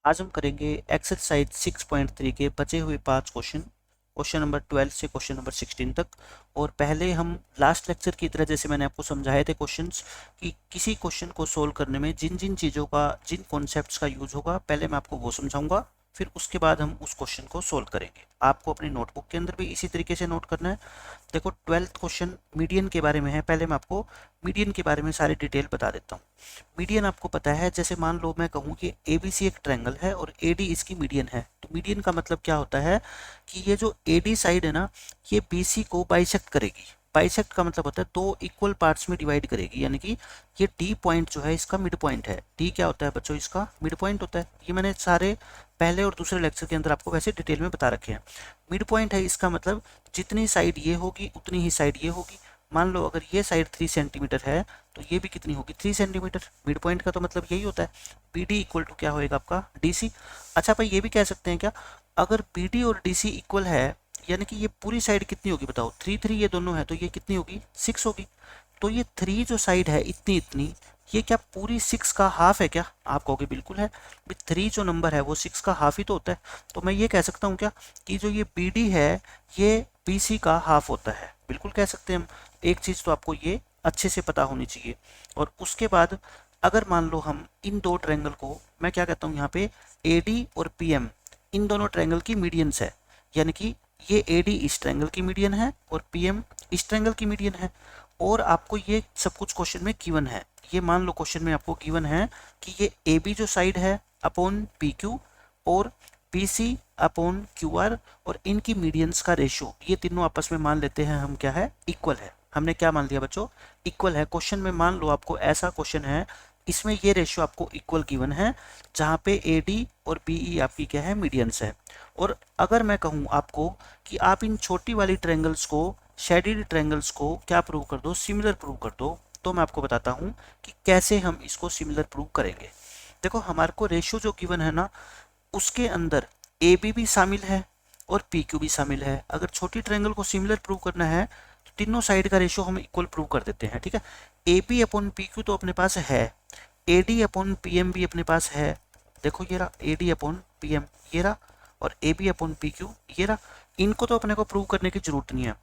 आज हम करेंगे एक्सरसाइज 6.3 के बचे हुए 5 क्वेश्चन, क्वेश्चन नंबर 12 से क्वेश्चन नंबर 16 तक। और पहले हम लास्ट लेक्चर की तरह जैसे मैंने आपको समझाए थे क्वेश्चंस कि किसी क्वेश्चन को सोल्व करने में जिन जिन चीज़ों का, जिन कॉन्सेप्ट्स का यूज होगा, पहले मैं आपको वो समझाऊंगा, फिर उसके बाद हम उस क्वेश्चन को सोल्व करेंगे। आपको अपनी नोटबुक के अंदर भी इसी तरीके से नोट करना है। देखो 12th क्वेश्चन मीडियन के बारे में है। पहले मैं आपको मीडियन के बारे में सारी डिटेल बता देता हूँ। मीडियन आपको पता है, जैसे मान लो मैं कहूँ कि एबीसी एक ट्रायंगल है और एडी इसकी मीडियन है, तो मीडियन का मतलब क्या होता है कि ये जो एडी साइड है ना, ये बीसी को बाइसेक्ट करेगी। बाइसेक्ट का मतलब होता है दो इक्वल पार्ट्स में डिवाइड करेगी, यानी कि ये डी पॉइंट जो है इसका मिड पॉइंट है। डी क्या होता है बच्चों? इसका मिड पॉइंट होता है। ये मैंने सारे पहले और दूसरे लेक्चर के अंदर आपको वैसे डिटेल में बता रखे हैं। मिड पॉइंट है, इसका मतलब जितनी साइड ये होगी उतनी ही साइड ये होगी। मान लो अगर ये साइड 3 सेंटीमीटर है तो ये भी कितनी होगी? 3 सेंटीमीटर। मिड पॉइंट का तो मतलब यही होता है। बी डी इक्वल टू क्या होएगा आपका? D C. अच्छा भाई, ये भी कह सकते हैं क्या, अगर बी डी और डी सी इक्वल है, यानी कि ये पूरी साइड कितनी होगी बताओ? 3 ये दोनों है तो ये कितनी होगी? 6 होगी। तो ये 3 जो साइड है इतनी इतनी, ये क्या पूरी 6 का हाफ है क्या? आप कहोगे बिल्कुल है। 3 जो नंबर है वो 6 का हाफ ही तो होता है। तो मैं ये कह सकता हूँ क्या कि जो ये बी डी है ये बी सी का हाफ होता है। बिल्कुल कह सकते हैं हम। एक चीज़ तो आपको ये अच्छे से पता होनी चाहिए। और उसके बाद अगर मान लो हम इन दो ट्रायंगल को, मैं क्या कहता हूँ यहाँ पे, ए डी और पी एम, इन दोनों ट्रायंगल की मीडियंस है। यानी कि ये ए डी इस ट्रायंगल की मीडियन है और पी एम इस ट्रायंगल की मीडियन है। और आपको ये सब कुछ क्वेश्चन में गिवन है। ये मान लो क्वेश्चन में आपको गिवन है कि ये ए बी जो साइड है अपॉन पी क्यू और P C upon Q R, और इनकी मीडियंस का रेशियो, ये तीनों आपस में मान लेते हैं हम क्या है? इक्वल है। हमने क्या मान लिया बच्चों? इक्वल है। क्वेश्चन में मान लो आपको ऐसा क्वेश्चन है, इसमें ये रेशियो आपको इक्वल गिवन है, जहाँ पे ए डी और बी ई आपकी क्या है? मीडियंस है। और अगर मैं कहूँ आपको कि आप इन छोटी वाली ट्रायंगल्स को, शेडेड ट्रायंगल्स को क्या प्रूव कर दो? सिमिलर प्रूव कर दो। तो मैं आपको बताता हूँ कि कैसे हम इसको सिमिलर प्रूव करेंगे। देखो हमारे को रेशियो जो गिवन है ना, उसके अंदर ए बी भी शामिल है और पी क्यू भी शामिल है। अगर छोटी ट्रायंगल को सिमिलर प्रूव करना है तो तीनों साइड का रेशियो हम इक्वल प्रूव कर देते हैं, ठीक है। A B upon P Q तो अपने पास है, A D upon P M भी अपने पास है। देखो ये रहा A D upon P M, ये रहा, और A B upon P Q ये रहा। इनको तो अपने को प्रूव करने की जरूरत नहीं है।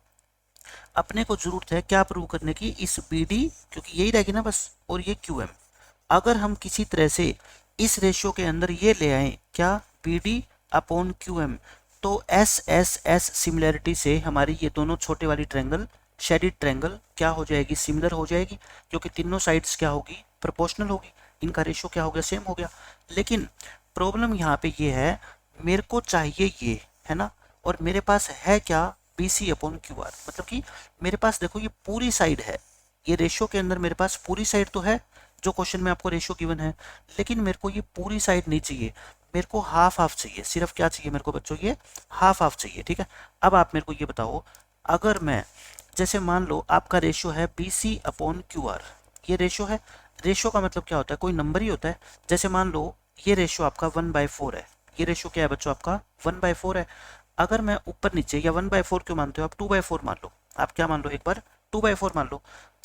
अपने को जरूरत है क्या प्रूव करने की? इस बी डी, क्योंकि यही रहेगी ना बस, और ये क्यू एम। अगर हम किसी तरह से इस रेशियो के अंदर ये ले आए क्या? B D upon Q M, तो एस एस एस सिमिलैरिटी से हमारी ये दोनों छोटे वाली ट्रायंगल, शेडेड ट्रायंगल क्या हो जाएगी? सिमिलर हो जाएगी, क्योंकि तीनों साइड्स क्या होगी? प्रोपोर्शनल होगी। इनका रेशियो क्या हो गया? सेम हो गया। लेकिन प्रॉब्लम यहाँ पे ये है, मेरे को चाहिए ये, है ना, और मेरे पास है क्या? B C upon Q R. मतलब कि मेरे पास देखो ये पूरी साइड है, ये रेशियो के अंदर मेरे पास पूरी साइड तो है जो क्वेश्चन में आपको रेशियो गिवन है, लेकिन मेरे को ये पूरी साइड नहीं चाहिए, मेरे को हाफ हाफ चाहिए। सिर्फ क्या चाहिए मेरे को बच्चों? ये हाफ हाफ चाहिए, ठीक है। अब आप मेरे को ये बताओ, अगर मैं, जैसे मान लो आपका रेशियो है B C upon Q R, ये रेशियो है। रेशियो का मतलब क्या होता है? कोई नंबर ही होता है। जैसे मान लो ये रेशियो आपका 1/4 है। ये रेशियो क्या है बच्चों? आपका 1/4 है। अगर मैं ऊपर नीचे, या 1/4 क्यों मानते हो आप? 2/4 मान लो। आप क्या मान लो एक बार? 2/4 मान लो।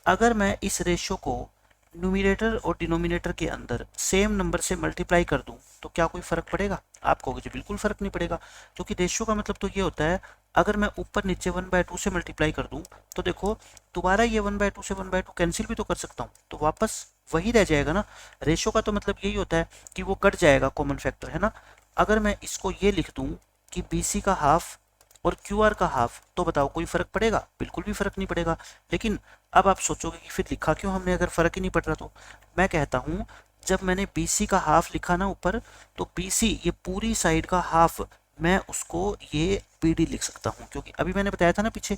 अगर मैं इस रेशियो को न्यूमिनेटर और डिनोमिनेटर के अंदर सेम नंबर से मल्टीप्लाई कर दूं तो क्या कोई फर्क पड़ेगा? आप कहोगे जी बिल्कुल फर्क नहीं पड़ेगा, क्योंकि रेशियो का मतलब तो ये होता है, अगर मैं ऊपर नीचे 1/2 से मल्टीप्लाई कर दूं तो देखो दोबारा ये 1/2 से 1/2 कैंसिल भी तो कर सकता हूँ, तो वापस वही रह जाएगा ना। रेशियो का तो मतलब यही होता है कि वो कट जाएगा, कॉमन फैक्टर है ना। अगर मैं इसको ये लिख दूं कि बी सी का हाफ और क्यू आर का हाफ, तो बताओ कोई फर्क पड़ेगा? बिल्कुल भी फर्क नहीं पड़ेगा। लेकिन अब आप सोचोगे कि फिर लिखा क्यों हमने अगर फर्क ही नहीं पड़ रहा? तो मैं कहता हूँ, जब मैंने बी सी का हाफ लिखा ना ऊपर, तो बी सी ये पूरी साइड का हाफ, मैं उसको ये बी डी लिख सकता हूँ, क्योंकि अभी मैंने बताया था ना पीछे,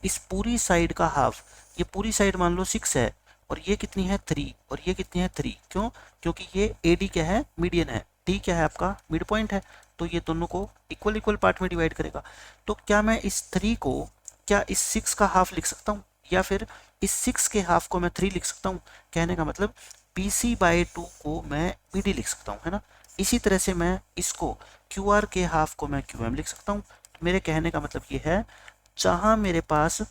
इस पूरी साइड का हाफ, ये पूरी साइड मान लो 6 है, और ये कितनी है? 3, और ये कितनी है? 3। क्यों? क्योंकि ये ए डी क्या है? मीडियन है। डी क्या है? आपका मिड पॉइंट है। तो ये दोनों को इक्वल इक्वल पार्ट में डिवाइड करेगा। तो क्या मैं इस 3 को, क्या इस 6 का हाफ लिख सकता हूँ, या फिर इस 6 के हाफ को मैं 3 लिख सकता हूँ? कहने का मतलब बी सी बाई 2 को मैं बी डी लिख सकता हूँ, है ना। इसी तरह से मैं इसको क्यू आर के हाफ को मैं क्यू एम लिख सकता हूँ। तो मेरे कहने का मतलब ये है, जहाँ मेरे पास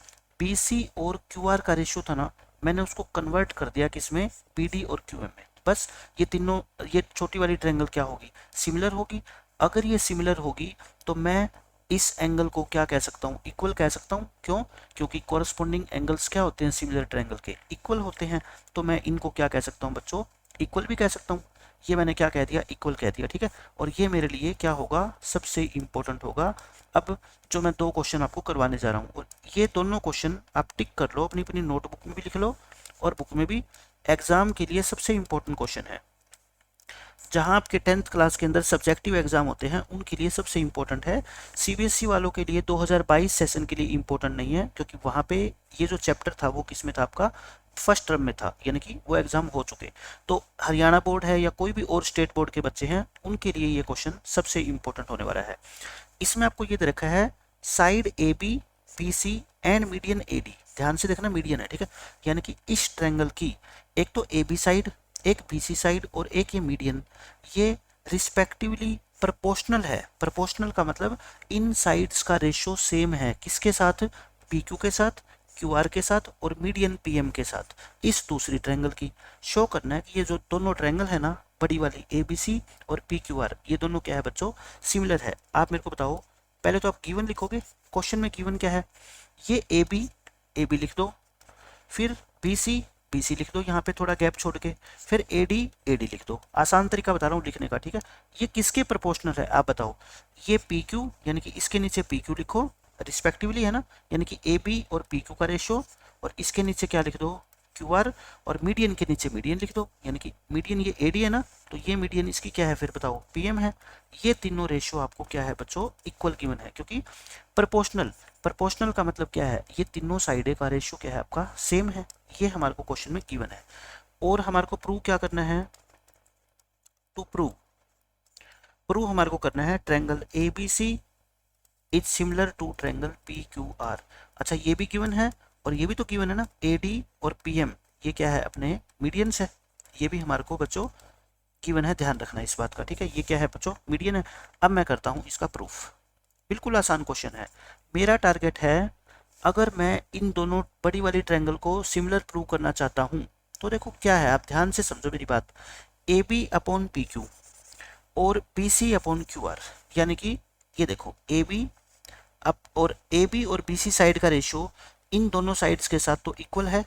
बी सी और क्यू आर का रेशियो था ना, मैंने उसको कन्वर्ट कर दिया किसमें? बी डी और क्यू एम में। बस ये तीनों, ये छोटी वाली ट्रायंगल क्या होगी, सिमिलर होगी। अगर ये सिमिलर होगी तो मैं इस एंगल को क्या कह सकता हूँ, इक्वल कह सकता हूँ। क्यों? क्योंकि कॉरस्पॉन्डिंग एंगल्स क्या होते हैं सिमिलर ट्रायंगल के, इक्वल होते हैं। तो मैं इनको क्या कह सकता हूँ बच्चों, इक्वल भी कह सकता हूँ। ये मैंने क्या कह दिया, इक्वल कह दिया, ठीक है। और ये मेरे लिए क्या होगा, सबसे इंपॉर्टेंट होगा। अब जो मैं दो क्वेश्चन आपको करवाने जा रहा हूँ, और ये दोनों क्वेश्चन आप टिक कर लो, अपनी अपनी नोटबुक में भी लिख लो और बुक में भी। एग्जाम के लिए सबसे इंपॉर्टेंट क्वेश्चन है, जहां आपके 10th क्लास के अंदर सब्जेक्टिव एग्जाम होते हैं उनके लिए सबसे इंपॉर्टेंट है। सीबीएसई वालों के लिए 2022 सेशन के लिए इंपॉर्टेंट नहीं है, क्योंकि वहां पे ये जो चैप्टर था वो किस में था, आपका फर्स्ट टर्म में था, यानी कि वो एग्जाम हो चुके। तो हरियाणा बोर्ड है या कोई भी और स्टेट बोर्ड के बच्चे हैं, उनके लिए ये क्वेश्चन सबसे इंपॉर्टेंट होने वाला है। इसमें आपको ये दे रखा है, side A B B C and median A D. ध्यान से देखना, मीडियन है, ठीक है। यानी कि इस ट्रायंगल की एक तो ए बी साइड, एक बी सी साइड और एक ये मीडियन, ये रिस्पेक्टिवली प्रोपोर्शनल है। प्रोपोर्शनल का मतलब इन साइड्स का रेशियो सेम है, किसके साथ, पी क्यू के साथ, क्यू आर के साथ और मीडियन पी एम के साथ। इस दूसरी ट्रायंगल की शो करना है कि ये जो दोनों ट्रायंगल है ना, बड़ी वाली ए बी सी और पी क्यू आर, ये दोनों क्या है बच्चों, सिमिलर है। आप मेरे को बताओ, पहले तो आप गिवन लिखोगे, क्वेश्चन में गिवन क्या है, ये ए बी लिख दो, फिर बी सी लिख दो, यहाँ पे थोड़ा गैप छोड़ के, फिर ए डी लिख दो। आसान तरीका बता रहा हूँ लिखने का, ठीक है। ये किसके प्रोपोर्शनल है आप बताओ, ये पी क्यू, यानी कि इसके नीचे पी क्यू लिखो रिस्पेक्टिवली, है ना, यानी कि ए बी और पी क्यू का रेशियो, और इसके नीचे क्या लिख दो, क्यू आर, और मीडियन के नीचे मीडियन लिख दो, यानी कि मीडियन ये ए डी है ना, तो ये मीडियन इसकी क्या है फिर बताओ, पी एम है। ये तीनों रेशियो आपको क्या है बच्चों, इक्वल गिवन है, क्योंकि प्रोपोर्शनल का मतलब क्या है, ये तीनों साइडे का रेशियो क्या है आपका, सेम है। ये हमारे को क्वेश्चन में गिवन है। और हमारे को प्रूव क्या करना है, टू प्रूव हमारे को करना है triangle A B C is similar to triangle P Q R. अच्छा, ये भी गिवन है और ये भी तो गिवन है ना, ए डी और पी एम, ये क्या है अपने मीडियंस है। ये भी हमारे को बच्चों गिवन है, ध्यान रखना इस बात का, ठीक है। ये क्या है बच्चों, मीडियन है। अब मैं करता हूँ इसका प्रूफ। बिल्कुल आसान क्वेश्चन है। मेरा टारगेट है, अगर मैं इन दोनों बड़ी वाली ट्रायंगल को सिमिलर प्रूव करना चाहता हूँ, तो देखो क्या है, आप ध्यान से समझो मेरी बात। A B upon P Q और B C upon Q R, यानी कि ये देखो ए बी अब और ए बी और बी सी साइड का रेशियो इन दोनों साइड्स के साथ तो इक्वल है,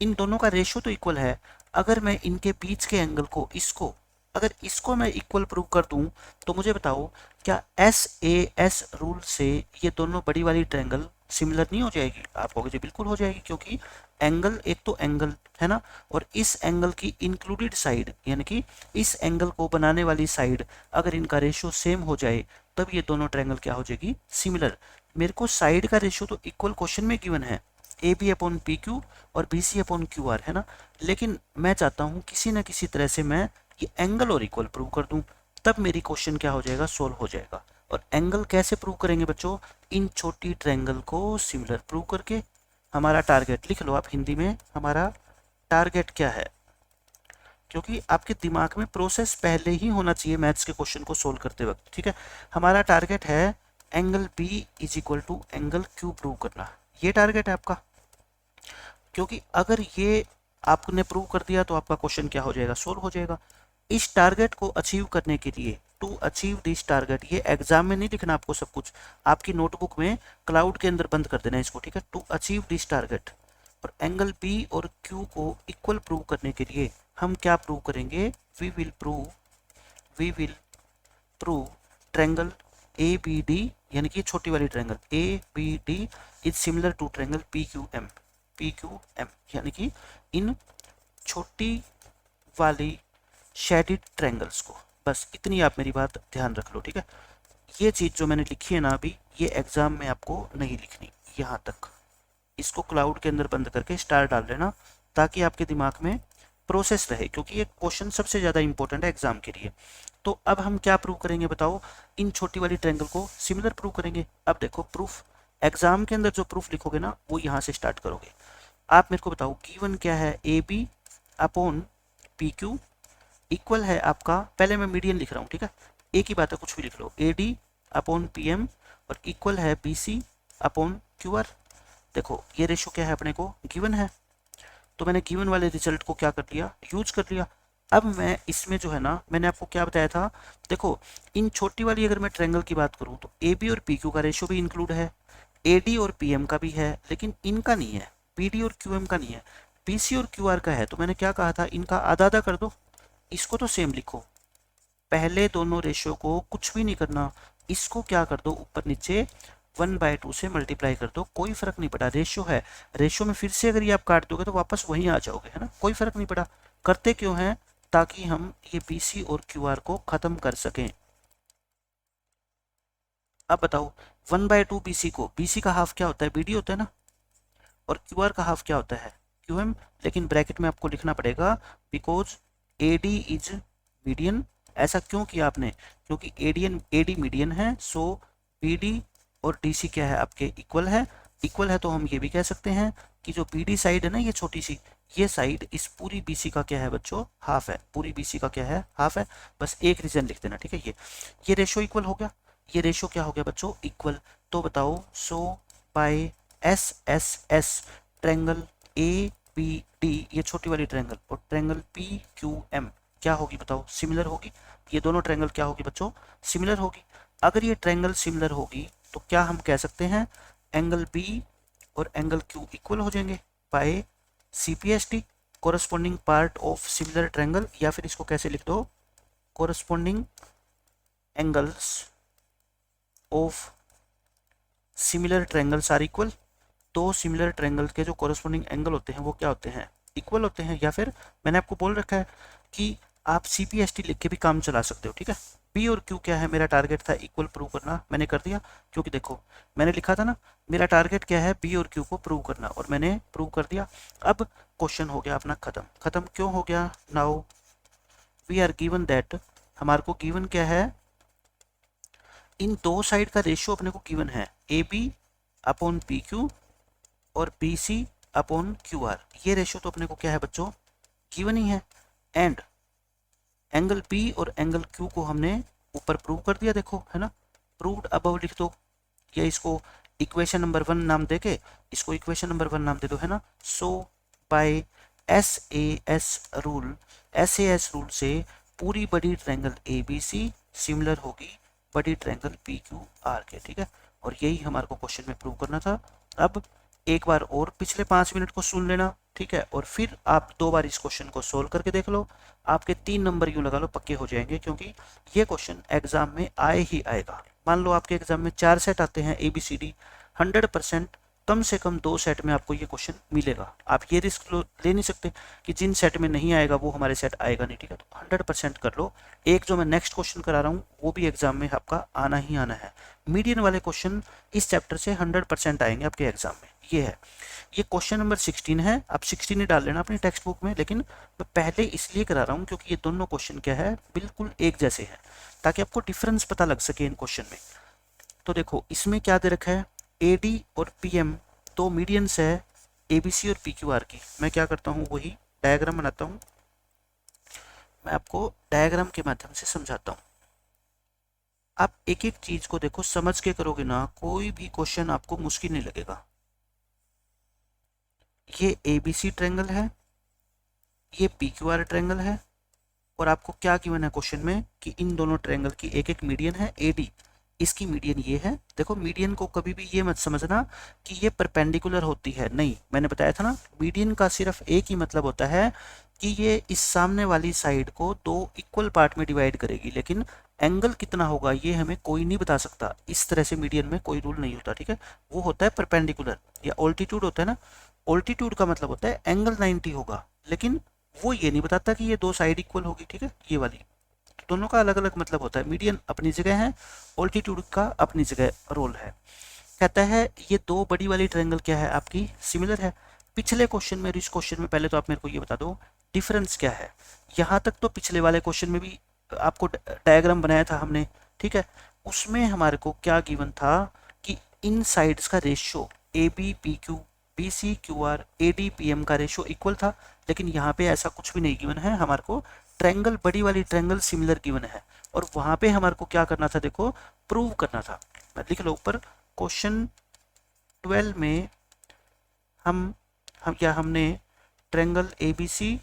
इन दोनों का रेशियो तो इक्वल है। अगर मैं इनके बीच के एंगल को, इसको, अगर इसको मैं इक्वल प्रूव कर दूं, तो मुझे बताओ क्या एस ए एस रूल से ये दोनों बड़ी वाली ट्रायंगल सिमिलर नहीं हो जाएगी? आप कहोगे जी बिल्कुल हो जाएगी, क्योंकि एंगल, एक तो एंगल है ना, और इस एंगल की इंक्लूडेड साइड, यानी कि इस एंगल को बनाने वाली साइड, अगर इनका रेशियो सेम हो जाए तब ये दोनों ट्रायंगल क्या हो जाएगी, सिमिलर। मेरे को साइड का रेशियो तो इक्वल क्वेश्चन में गिवन है, A B upon P Q और B C upon Q R, है ना। लेकिन मैं चाहता हूँ किसी न किसी तरह से मैं ये एंगल और इक्वल प्रूव कर दूं, तब मेरी क्वेश्चन क्या हो जाएगा, सोल्व हो जाएगा। और एंगल कैसे प्रूव करेंगे बच्चों, इन छोटी ट्रायंगल को सिमिलर प्रूव करके। हमारा टारगेट लिख लो आप हिंदी में, हमारा टारगेट क्या है, क्योंकि आपके दिमाग में प्रोसेस पहले ही होना चाहिए मैथ्स के क्वेश्चन को सोल्व करते वक्त, ठीक है। हमारा टारगेट है angle B is equal to angle Q prove करना, ये टारगेट है आपका। क्योंकि अगर ये आपने प्रूव कर दिया तो आपका क्वेश्चन क्या हो जाएगा, सोल्व हो जाएगा। इस टारगेट को अचीव करने के लिए, टू अचीव दिस टारगेट, ये एग्जाम में नहीं लिखना आपको सब कुछ, आपकी नोटबुक में क्लाउड के अंदर बंद कर देना इसको, ठीक है। टू अचीव दिस टारगेट, और एंगल बी और क्यू को इक्वल प्रूव करने के लिए हम क्या प्रूव करेंगे, we will prove triangle A B D, यानी कि छोटी वाली triangle A B D is similar to triangle P Q M, यानी कि इन छोटी वाली शेडिड ट्रायंगल्स को। बस इतनी आप मेरी बात ध्यान रख लो, ठीक है। ये चीज़ जो मैंने लिखी है ना अभी, ये एग्जाम में आपको नहीं लिखनी, यहाँ तक। इसको क्लाउड के अंदर बंद करके स्टार डाल लेना, ताकि आपके दिमाग में प्रोसेस रहे, क्योंकि ये क्वेश्चन सबसे ज़्यादा इंपॉर्टेंट है एग्जाम के लिए। तो अब हम क्या प्रूव करेंगे बताओ, इन छोटी वाली ट्रायंगल को सिमिलर प्रूव करेंगे। अब देखो प्रूफ, एग्जाम के अंदर जो प्रूफ लिखोगे ना, वो यहाँ से स्टार्ट करोगे। आप मेरे को बताओ गिवन क्या है, A B upon P Q equal है आपका, पहले मैं मीडियन लिख रहा हूँ, ठीक है, एक ही बात है, कुछ भी लिख लो, A D upon P M, और इक्वल है B C upon Q R. देखो ये रेशो क्या है अपने को गिवन है, तो मैंने गिवन वाले रिजल्ट को क्या कर लिया, यूज कर लिया। अब मैं इसमें जो है ना, मैंने आपको क्या बताया था, देखो इन छोटी वाली अगर मैं ट्रायंगल की बात करूं तो ए बी और पी क्यू का रेशियो भी इंक्लूड है, ए डी और पी एम का भी है, लेकिन इनका नहीं है, पी डी और क्यू एम का नहीं है, पी सी और क्यू आर का है। तो मैंने क्या कहा था, इनका आधा आधा कर दो, इसको तो सेम लिखो, पहले दोनों रेशियो को कुछ भी नहीं करना, इसको क्या कर दो ऊपर नीचे 1/2 से मल्टीप्लाई कर दो, कोई फर्क नहीं पड़ा, रेशियो है, रेशियो में फिर से अगर ये आप काट दोगे तो वापस वहीं आ जाओगे, है ना, कोई फर्क नहीं पड़ा। करते क्यों हैं, ताकि हम ये बीसी और क्यूआर को खत्म कर सकें। अब बताओ 1/2 बीसी को, बीसी का हाफ क्या होता है, बीडी होता है ना, और क्यूआर का हाफ क्या होता है, क्यूएम, लेकिन ब्रैकेट में आपको लिखना पड़ेगा बिकॉज एडी इज मीडियन। ऐसा क्यों किया आपने, क्योंकि एडीएन एडी मीडियन है, सो बीडी और डीसी क्या है आपके इक्वल है, इक्वल है तो हम ये भी कह सकते हैं कि जो बीडी साइड है ना, ये छोटी सी, ये साइड इस पूरी बीसी का क्या है बच्चों, हाफ है, पूरी बीसी का क्या है, हाफ है। बस एक रीजन लिख देना, ठीक है, ये रेशो इक्वल हो गया, ये रेशो क्या हो गया बच्चों, इक्वल। तो बताओ, so by S S S triangle A B D, ये छोटी वाली ट्रैंगल, और ट्रैंगल पी क्यू एम क्या होगी बताओ, सिमिलर होगी। ये दोनों ट्रैंगल क्या होगी बच्चों, सिमिलर होगी। अगर ये ट्रैंगल सिमिलर होगी तो क्या हम कह सकते हैं, एंगल बी और एंगल क्यू इक्वल हो जाएंगे by C P S T, corresponding part of similar triangle, या फिर इसको कैसे लिख दो, corresponding angles of similar triangles are equal. तो सिमिलर ट्रैंगल के जो कोरस्पॉन्डिंग एंगल होते हैं वो क्या होते हैं, इक्वल होते हैं। या फिर मैंने आपको बोल रखा है कि आप सी पी एस टी लिख के भी काम चला सकते हो, ठीक है। पी और क्यू क्या है, मेरा टारगेट था इक्वल प्रूव करना, मैंने कर दिया, क्योंकि देखो मैंने लिखा था ना, मेरा टारगेट क्या है, बी और क्यू को प्रूव करना, और मैंने प्रूव कर दिया। अब क्वेश्चन हो गया अपना खत्म। खत्म क्यों हो गया, now we are given that, हमारे को गिवन क्या है, इन दो साइड का रेशियो अपने को गिवन है, A B upon P Q और B C upon Q R, ये रेशियो तो अपने को क्या है बच्चों, गिवन ही है। एंड एंगल पी और एंगल क्यू को हमने ऊपर प्रूव कर दिया, देखो है ना, प्रूव्ड अबव लिख दो, या इसको इक्वेशन नंबर 1 नाम देके इसको इक्वेशन नंबर 1 नाम दे दो, है ना। So by S A S rule से पूरी बड़ी triangle A B C similar होगी बड़ी ट्रायंगल पी क्यू आर के, ठीक है। और यही हमारे को क्वेश्चन में प्रूव करना था। अब एक बार और पिछले 5 मिनट को सुन लेना, ठीक है, और फिर आप 2 बार इस क्वेश्चन को सोल्व करके देख लो, आपके 3 नंबर यूं लगा लो पक्के हो जाएंगे, क्योंकि ये क्वेश्चन एग्जाम में आए ही आएगा। मान लो आपके एग्जाम में 4 सेट आते हैं ए बी सी डी, 100% कम से कम 2 सेट में आपको ये क्वेश्चन मिलेगा। आप ये रिस्क ले नहीं सकते कि जिन सेट में नहीं आएगा वो हमारे सेट आएगा नहीं, ठीक है, तो 100% कर लो। एक जो मैं नेक्स्ट क्वेश्चन करा रहा हूँ वो भी एग्जाम में आपका आना ही आना है। मीडियन वाले क्वेश्चन इस चैप्टर से 100% आएंगे आपके एग्जाम में, ये है। ये क्वेश्चन नंबर 16 है, आप 16 ही डाल लेना अपनी टेक्स्ट बुक में, लेकिन मैं पहले इसलिए करा रहा हूँ क्योंकि ये दोनों क्वेश्चन क्या है, बिल्कुल एक जैसे हैं, ताकि आपको डिफरेंस पता लग सके इन क्वेश्चन में। तो देखो इसमें क्या दे रखा है, ए डी और पी एम तो मीडियंस है ए बी सी और पी क्यू आर की। मैं क्या करता हूँ, वही डायग्राम बनाता हूँ, मैं आपको डायग्राम के माध्यम से समझाता हूँ। आप एक एक चीज को देखो, समझ के करोगे ना, कोई भी क्वेश्चन आपको मुश्किल नहीं लगेगा। ये ए बी सी ट्रायंगल है, ये पी क्यू आर ट्रायंगल है, और आपको क्या गिवन है क्वेश्चन में कि इन दोनों ट्रायंगल की एक एक मीडियन है ए डी, इसकी मीडियन ये है। देखो मीडियन को कभी भी ये मत समझना कि ये परपेंडिकुलर होती है, नहीं, मैंने बताया था ना, मीडियन का सिर्फ एक ही मतलब होता है कि ये इस सामने वाली साइड को 2 इक्वल पार्ट में डिवाइड करेगी, लेकिन एंगल कितना होगा ये हमें कोई नहीं बता सकता। इस तरह से मीडियन में कोई रूल नहीं होता, ठीक है, वो होता है परपेंडिकुलर, या ऑल्टीट्यूड होता है ना, ऑल्टीट्यूड का मतलब होता है एंगल 90 होगा, लेकिन वो ये नहीं बताता कि ये 2 साइड इक्वल होगी, ठीक है, ये वाली। तो दोनों का अलग अलग मतलब होता है, मीडियन अपनी जगह है, ऑल्टीट्यूड का अपनी जगह रोल है। कहता है ये 2 बड़ी वाली ट्रायंगल क्या है आपकी, सिमिलर है। पिछले क्वेश्चन में और इस क्वेश्चन में पहले तो आप मेरे को ये बता दो डिफरेंस क्या है। यहाँ तक तो पिछले वाले क्वेश्चन में भी आपको डायग्राम बनाया था हमने, ठीक है, उसमें हमारे को क्या गिवन था कि इन साइड्स का ratio A B P Q B C Q R A D P M का रेशियो इक्वल था, लेकिन यहाँ पे ऐसा कुछ भी नहीं गिवन है। हमारे को ट्रायंगल, बड़ी वाली ट्रायंगल सिमिलर गिवन है, और वहाँ पे हमारे को क्या करना था, देखो प्रूव करना था। मैं लिख लो ऊपर, क्वेश्चन 12 में हम क्या हमने ट्रायंगल ए बी सी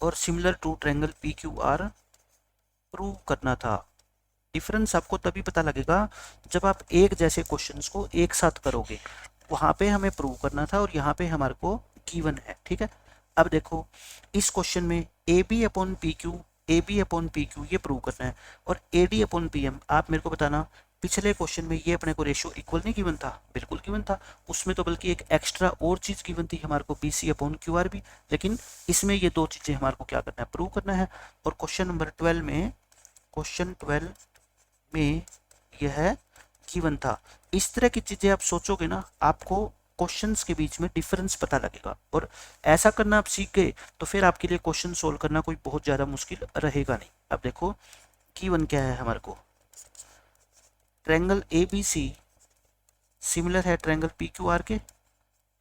और similar to triangle P Q R prove करना था। डिफरेंस आपको तभी पता लगेगा जब आप एक जैसे क्वेश्चंस को एक साथ करोगे। वहां पे हमें प्रूव करना था और यहाँ पे हमारे को गिवन है, ठीक है। अब देखो इस क्वेश्चन में A B upon P Q, A B upon P Q ये प्रूव करना है, और A D upon P M. आप मेरे को बताना पिछले क्वेश्चन में ये अपने को रेशियो इक्वल नहीं गिवन था? बिल्कुल गिवन था। उसमें तो बल्कि एक एक्स्ट्रा और चीज गिवन थी हमारे को, B C upon Q R भी। लेकिन इसमें ये दो चीजें हमारे को क्या करना है, प्रूव करना है। और क्वेश्चन नंबर 12 में, क्वेश्चन 12 में यह गिवन था। इस तरह की चीजें आप सोचोगे ना, आपको क्वेश्चंस के बीच में डिफरेंस पता लगेगा, और ऐसा करना आप सीख गए तो फिर आपके लिए क्वेश्चन सोल्व करना कोई बहुत ज़्यादा मुश्किल रहेगा नहीं। अब देखो गिवन क्या है हमारे को, triangle A B C similar है ट्रायंगल पी क्यू आर के।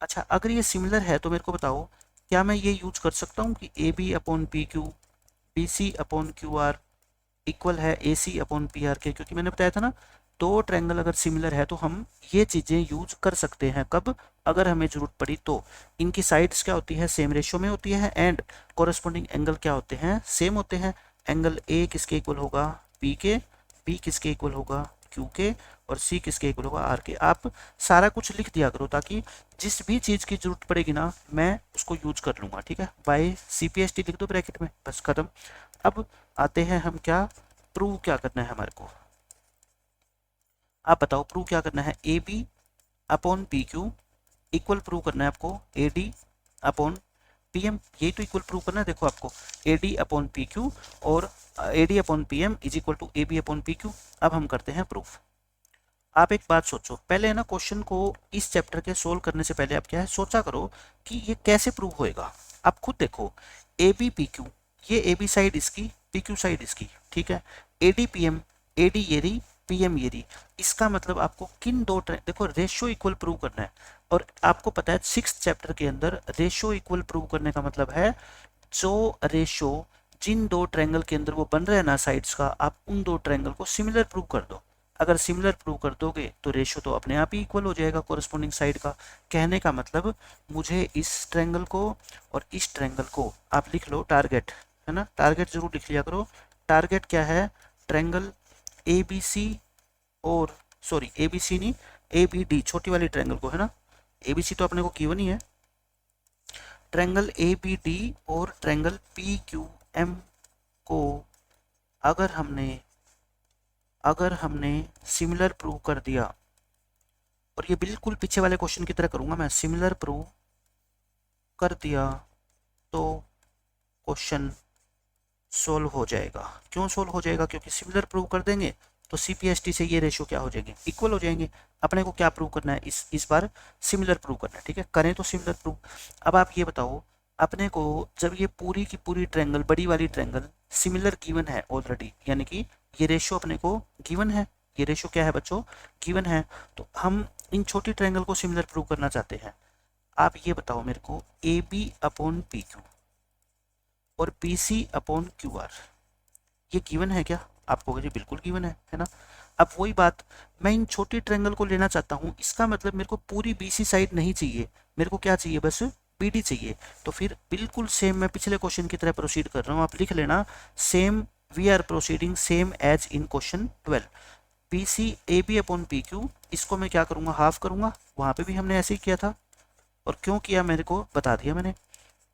अच्छा, अगर ये सिमिलर है तो मेरे को बताओ क्या मैं ये यूज कर सकता हूँ कि A B upon P Q, B C upon Q R equal है A C upon P R के? क्योंकि मैंने बताया था ना, दो ट्रायंगल अगर सिमिलर है तो हम ये चीज़ें यूज कर सकते हैं। कब? अगर हमें जरूरत पड़ी तो। इनकी साइड्स क्या होती है, सेम रेशियो में होती है, एंड कोरस्पॉन्डिंग एंगल क्या होते हैं, सेम होते हैं। एंगल ए किसके इक्वल होगा, पी के, बी किसके इक्वल होगा, क्यू के, और सी किसके इक्वल होगा, आर के। आप सारा कुछ लिख दिया करो ताकि जिस भी चीज़ की जरूरत पड़ेगी ना मैं उसको यूज कर लूँगा, ठीक है। By C P S T लिख दो ब्रैकेट में, बस खत्म। अब आते हैं हम क्या प्रूव क्या करना है हमारे को। आप बताओ प्रूव क्या करना है, A B upon P Q equal prove करना है आपको A D upon P M. यही तो इक्वल प्रूव करना है। देखो आपको A D upon P Q और A D upon P M is equal to A B upon P Q. अब हम करते हैं प्रूफ। आप एक बात सोचो, पहले है ना क्वेश्चन को इस चैप्टर के सोल्व करने से पहले आप क्या है सोचा करो कि ये कैसे प्रूव होएगा। आप खुद देखो, ए बी पी क्यू, ये ए बी साइड इसकी, पी क्यू साइड इसकी, ठीक है। A D P M, A D ये रही, पी एम ये रही। इसका मतलब आपको किन दो देखो रेशियो इक्वल प्रूव करना है, और आपको पता है 6th चैप्टर के अंदर रेशियो इक्वल प्रूव करने का मतलब है जो रेशियो जिन दो ट्रायंगल के अंदर वो बन रहे हैं ना साइड्स का, आप उन दो ट्रायंगल को सिमिलर प्रूव कर दो। अगर सिमिलर प्रूव कर दोगे तो रेशियो तो अपने आप ही इक्वल हो जाएगा कोरस्पॉन्डिंग साइड का। कहने का मतलब मुझे इस ट्रायंगल को और इस ट्रायंगल को आप लिख लो टारगेट, है ना, टारगेट जरूर लिख लिया करो। टारगेट क्या है, ट्रायंगल ए बी सी, और सॉरी ए बी सी नहीं, ए बी डी, छोटी वाली ट्रायंगल को, है ना। ए बी सी तो अपने को गिवन ही है। ट्रायंगल ए बी डी और ट्रायंगल पी क्यू एम को अगर हमने सिमिलर प्रूव कर दिया, और ये बिल्कुल पीछे वाले क्वेश्चन की तरह करूंगा मैं, सिमिलर प्रूव कर दिया तो क्वेश्चन सोल्व हो जाएगा। क्यों सोल्व हो जाएगा? क्योंकि सिमिलर प्रूव कर देंगे तो सीपीएसटी से ये रेशियो क्या हो जाएंगे, इक्वल हो जाएंगे। अपने को क्या प्रूव करना है, इस बार सिमिलर प्रूव करना है, ठीक है। करें तो सिमिलर प्रूव। अब आप ये बताओ, अपने को जब ये पूरी की पूरी ट्रायंगल, बड़ी वाली ट्रायंगल सिमिलर गिवन है ऑलरेडी, यानी कि ये रेशियो अपने को गिवन है, ये रेशियो क्या है बच्चों, गिवन है, तो हम इन छोटी ट्रायंगल को सिमिलर प्रूव करना चाहते हैं। आप ये बताओ मेरे को, A B upon P Q और B C upon Q R ये गिवन है क्या? आप कहोगे जी बिल्कुल गिवन है ना। अब वही बात, मैं इन छोटी ट्रायंगल को लेना चाहता हूँ, इसका मतलब मेरे को पूरी बीसी साइड नहीं चाहिए, मेरे को क्या चाहिए, बस बीडी चाहिए। तो फिर बिल्कुल सेम मैं पिछले क्वेश्चन की तरह प्रोसीड कर रहा हूँ, आप लिख लेना same, we are proceeding same as in question 12। B C A B upon P Q, इसको मैं क्या करूँगा, हाफ करूँगा। वहाँ पे भी हमने ऐसे ही किया था, और क्यों किया मेरे को बता दिया मैंने।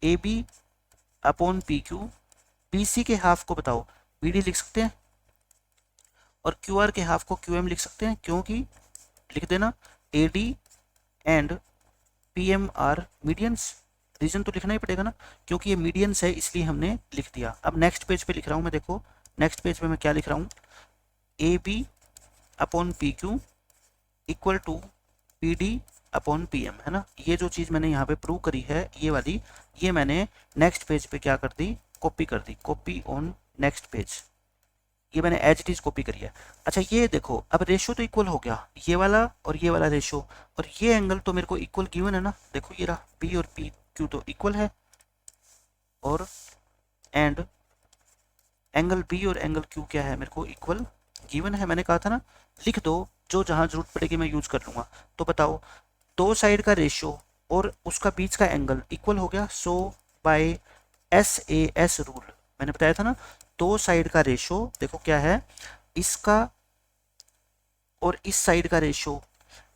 A B upon P Q, B C के हाफ को बताओ बी डी लिख सकते हैं, और क्यू आर के हाफ को क्यू एम लिख सकते हैं, क्योंकि लिख देना A D and P M are medians. Reason तो लिखना ही पड़ेगा ना, क्योंकि ये मीडियंस है इसलिए हमने लिख दिया। अब नेक्स्ट पेज पे लिख रहा हूँ मैं, देखो नेक्स्ट पेज पे मैं क्या लिख रहा हूँ, A B upon P Q equal to P D upon P M, है ना। ये जो चीज़ मैंने यहाँ पे प्रूव करी है ये वाली, ये मैंने नेक्स्ट पेज पे क्या कर दी, कॉपी कर दी, कॉपी ऑन नेक्स्ट पेज। ये मैंने एज इट इज कॉपी करी है। अच्छा ये देखो, अब रेशियो तो इक्वल हो गया, ये वाला और ये वाला रेशियो, और ये एंगल तो मेरे को इक्वल गिवन है ना। देखो ये रहा, पी और पी क्यू तो इक्वल है, और एंड एंगल बी और एंगल क्यू क्या है, मेरे को इक्वल गिवन है। मैंने कहा था ना लिख दो, जो जहां जरूरत पड़ेगी मैं यूज कर लूंगा। तो बताओ, दो साइड का रेशियो और उसका बीच का एंगल इक्वल हो गया, सो बाय SAS रूल, मैंने बताया था ना, दो साइड का रेशो देखो क्या है, इसका और इस साइड का रेशो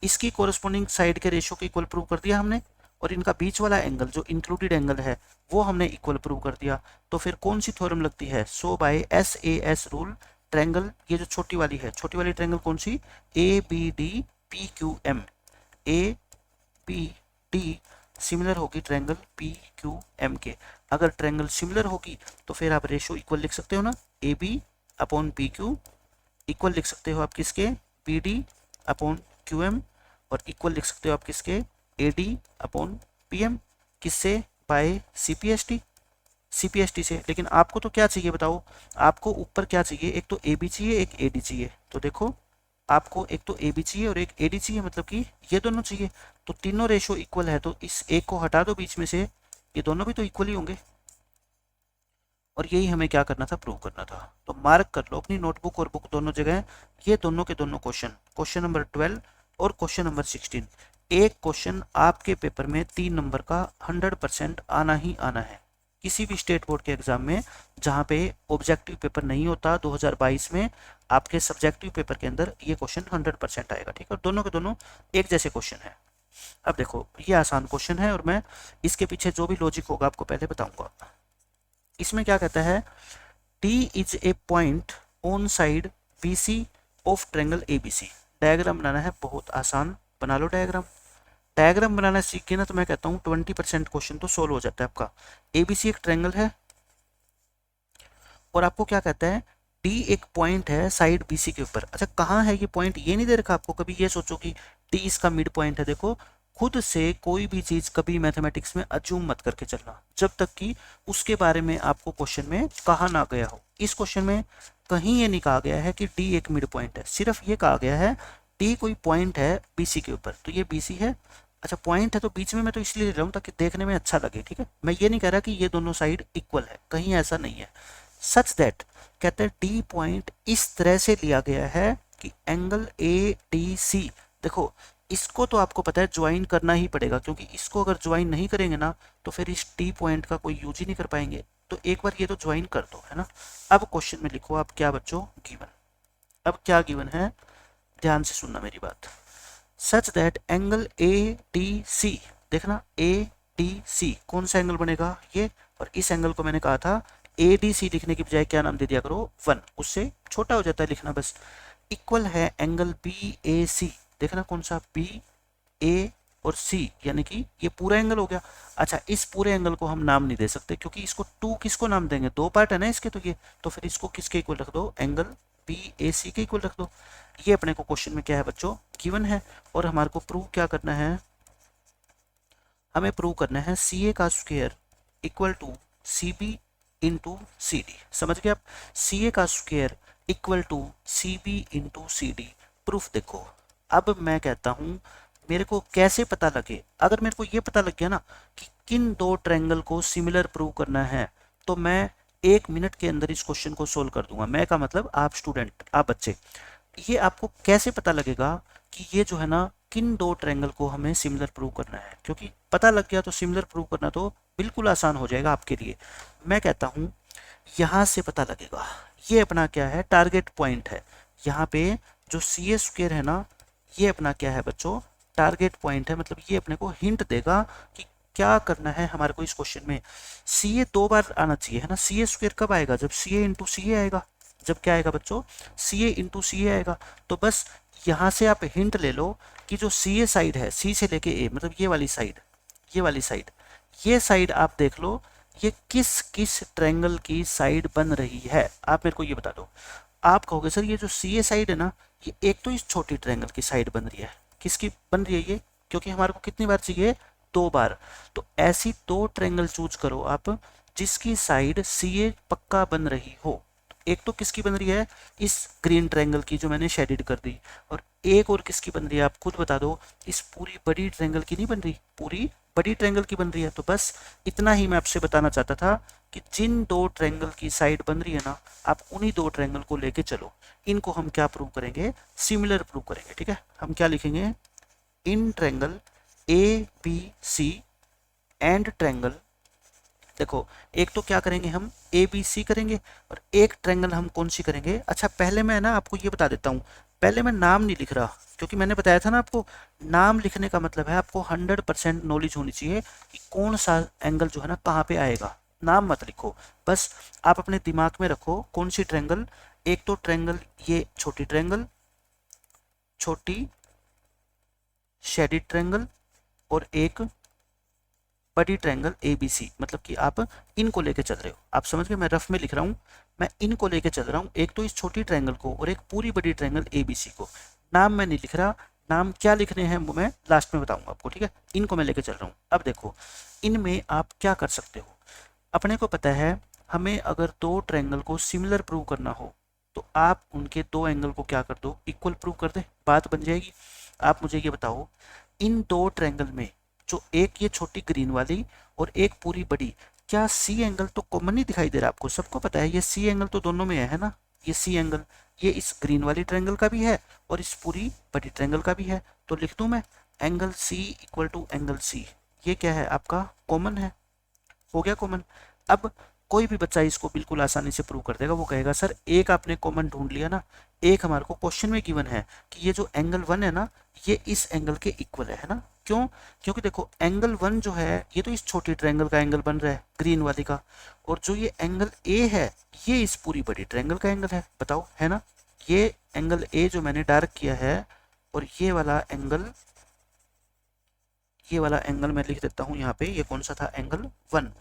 इसकी कोरस्पोंडिंग साइड के रेशो को इक्वल प्रूव कर दिया हमने, और इनका बीच वाला एंगल जो इंक्लूडेड एंगल है वो हमने इक्वल प्रूव कर दिया। तो फिर कौन सी थ्योरम लगती है? सो बाय SAS रूल ट्रायंगल, ये जो छोटी वाली है, छोटी वाली ट्रायंगल कौन सी? ABD PQM, ABD सिमिलर होगी ट्रायंगल PQM के। अगर ट्रायंगल सिमिलर होगी तो फिर आप रेशो इक्वल लिख सकते हो ना, AB/PQ इक्वल लिख सकते हो आप किसके? BD/QM, और इक्वल लिख सकते हो आप किसके? AD/PM, किससे? बाय CPST से। लेकिन आपको तो क्या चाहिए बताओ, आपको ऊपर क्या चाहिए? एक तो AB चाहिए, एक AD चाहिए। तो देखो आपको एक तो AB चाहिए और एक AD चाहिए, मतलब कि ये दोनों चाहिए। तो तीनों रेशो इक्वल है, तो इस एक को हटा दो बीच में से, ये दोनों भी तो इक्वल ही होंगे। और यही हमें क्या करना था? प्रूव करना था। तो मार्क कर लो अपनी नोटबुक और बुक दोनों जगह, ये दोनों के दोनों क्वेश्चन, क्वेश्चन नंबर 12 और क्वेश्चन नंबर 16। एक क्वेश्चन आपके पेपर में 3 नंबर का 100% आना ही आना है, किसी भी स्टेट बोर्ड के एग्जाम में जहाँ पे ऑब्जेक्टिव पेपर नहीं होता 2022 में, आपके सब्जेक्टिव पेपर के अंदर ये क्वेश्चन 100% आएगा। ठीक है, दोनों के दोनों एक जैसे क्वेश्चन है। अब देखो ये आसान क्वेश्चन है और मैं इसके पीछे जो भी लॉजिक होगा आपको पहले बताऊंगा। इसमें क्या कहता है? D is a point on side BC of triangle ABC। Diagram बनाना है, बहुत आसान, बना लो डायग्राम। डायग्राम बनाना सीख के ना तो मैं कहता हूँ 20% क्वेश्चन तो सोल्व हो जाता है आपका। ABC एक ट्रायंगल है और आपको क्या कहता है? D एक पॉइंट है साइड BC के ऊपर। अच्छा कहाँ है ये पॉइंट? ये नहीं दे रखा आपको। कभी ये सोचो कि D इसका मिड पॉइंट है। देखो खुद से कोई भी चीज कभी मैथमेटिक्स में अज्यूम मत करके चलना जब तक कि उसके बारे में आपको क्वेश्चन में कहा ना गया हो। इस क्वेश्चन में कहीं ये नहीं कहा गया है कि D एक मिड पॉइंट है, सिर्फ ये कहा गया है D कोई पॉइंट है BC के ऊपर। तो ये BC है। अच्छा पॉइंट है तो बीच में मैं तो इसलिए ले रहा हूँ ताकि देखने में अच्छा लगे। ठीक है, मैं ये नहीं कह रहा कि ये दोनों साइड इक्वल है, कहीं ऐसा नहीं है। सच दैट कहते हैं D पॉइंट इस तरह से लिया गया है कि एंगल ADC, देखो इसको तो आपको पता है ज्वाइन करना ही पड़ेगा, क्योंकि इसको अगर ज्वाइन नहीं करेंगे ना तो फिर इस D पॉइंट का कोई यूज ही नहीं कर पाएंगे। तो एक बार ये तो ज्वाइन कर दो, है ना। अब क्वेश्चन में लिखो आप क्या बच्चों? गिवन। अब क्या गिवन है? ध्यान से सुनना मेरी बात। सच दैट एंगल ADC, देखना ADC कौन सा एंगल बनेगा? ये। और इस एंगल को मैंने कहा था ADC लिखने की बजाय क्या नाम दे दिया करो? 1, उससे छोटा हो जाता है लिखना बस। इक्वल है एंगल BAC, देखना कौन सा? BA और C, यानी कि ये पूरा एंगल हो गया। अच्छा इस पूरे एंगल को हम नाम नहीं दे सकते क्योंकि इसको 2 किसको नाम देंगे? 2 पार्ट है ना इसके, तो ये तो फिर इसको किसके इक्वल रख दो? एंगल BAC के इक्वल रख दो। ये अपने को क्वेश्चन में क्या है बच्चों? गिवन है। और हमारे को प्रूव क्या करना है? हमें प्रूव करना है CA का square equal to CB into CD। समझ गए आप? CA का square equal to CB into CD। Proof देखो, अब मैं कहता हूं मेरे को कैसे पता लगे? अगर मेरे को ये पता लग गया ना कि किन दो ट्रायंगल को सिमिलर प्रूव करना है, तो मैं 1 मिनट के अंदर इस क्वेश्चन को सोल्व कर दूंगा। मैं का मतलब आप स्टूडेंट, आप बच्चे। ये आपको कैसे पता लगेगा कि ये जो है ना किन दो ट्रायंगल को हमें सिमिलर प्रूव करना है? क्योंकि पता लग गया तो सिमिलर प्रूव करना तो बिल्कुल आसान हो जाएगा आपके लिए। मैं कहता हूं यहां से पता लगेगा। ये अपना क्या है? टारगेट पॉइंट है। यहाँ पे जो CA स्क्वायर है ना, ये अपना क्या है बच्चों? टारगेट पॉइंट है। मतलब ये अपने को हिंट देगा कि क्या करना है हमारे को इस क्वेश्चन में। CA 2 बार आना चाहिए, है ना। CA स्क्वायर कब आएगा? जब CA इंटू CA आएगा। जब क्या आएगा बच्चों? CA इंटू CA आएगा। तो बस यहाँ से आप हिंट ले लो कि जो CA साइड है, C से लेके A, मतलब ये वाली साइड, ये वाली साइड, ये साइड आप देख लो ये किस किस ट्रायंगल की साइड बन रही है। आप मेरे को ये बता दो। आप कहोगे सर ये जो CA साइड है ना, ये एक तो इस छोटी ट्रायंगल की साइड बन रही है। किसकी बन रही है ये? क्योंकि हमारे को कितनी बार चाहिए? 2 बार। तो ऐसी 2 ट्रायंगल चूज करो आप जिसकी साइड CA पक्का बन रही हो। एक तो किसकी बन रही है? इस ग्रीन ट्रायंगल की जो मैंने शेडेड कर दी। और एक और किसकी बन रही है? आप खुद बता दो। इस पूरी बड़ी ट्रायंगल की नहीं बन रही, पूरी बड़ी ट्रायंगल की बन रही है। तो बस इतना ही मैं आपसे बताना चाहता था कि जिन 2 ट्रायंगल की साइड बन रही है ना, आप उन्हीं 2 ट्रायंगल को लेके चलो। इनको हम क्या प्रूव करेंगे? सिमिलर प्रूव करेंगे। ठीक है, हम क्या लिखेंगे? In triangle ABC and triangle देखो एक तो क्या करेंगे हम ए बी सी करेंगे और एक ट्रायंगल हम कौन सी करेंगे। अच्छा पहले मैं ना आपको ये बता देता हूँ, पहले मैं नाम नहीं लिख रहा क्योंकि मैंने बताया था ना आपको, नाम लिखने का मतलब है आपको 100% नॉलेज होनी चाहिए कि कौन सा एंगल जो है ना कहाँ पे आएगा। नाम मत लिखो, बस आप अपने दिमाग में रखो कौन सी ट्रायंगल। एक तो ट्रायंगल ये छोटी ट्रायंगल, छोटी शेडिड ट्रायंगल, और एक बड़ी ट्रायंगल ए बी सी, मतलब कि आप इनको लेके चल रहे हो। आप समझ गए, मैं रफ में लिख रहा हूँ, मैं इनको लेके चल रहा हूँ, एक तो इस छोटी ट्रायंगल को और एक पूरी बड़ी ट्रायंगल ए बी सी को। नाम मैं नहीं लिख रहा, नाम क्या लिखने हैं वो मैं लास्ट में बताऊंगा आपको, ठीक है। इनको मैं लेके चल रहा हूँ। अब देखो इनमें आप क्या कर सकते हो। अपने को पता है हमें अगर दो ट्रायंगल को सिमिलर प्रूव करना हो तो आप उनके दो एंगल को क्या कर दो, इक्वल प्रूव कर दे, बात बन जाएगी। आप मुझे ये बताओ इन दो ट्रायंगल में जो एक ये छोटी ग्रीन वाली और एक पूरी बड़ी, क्या सी एंगल तो कॉमन नहीं दिखाई दे रहा आपको। सबको पता है ये सी एंगल तो दोनों में है ना, ये सी एंगल ये इस ग्रीन वाली ट्रायंगल का भी है और इस पूरी बड़ी ट्रायंगल का भी है। तो लिख दूं मैं angle C equal to angle C, ये क्या है आपका कॉमन है, हो गया कॉमन। अब कोई भी बच्चा इसको बिल्कुल आसानी से प्रूव कर देगा, वो कहेगा सर एक आपने कॉमन ढूंढ लिया ना, एक हमारे को क्वेश्चन में गिवन है कि ये जो एंगल वन है ना ये इस एंगल के इक्वल है ना। क्यों, क्योंकि देखो एंगल वन जो है ये तो इस छोटी ट्रायंगल का एंगल बन रहा है ग्रीन वाली का, और जो ये एंगल ए है ये इस पूरी बड़ी ट्रायंगल का एंगल है, बताओ है ना। ये एंगल ए जो मैंने डार्क किया है और ये वाला एंगल मैं लिख देता हूँ यहाँ पे, ये कौन सा था एंगल वन।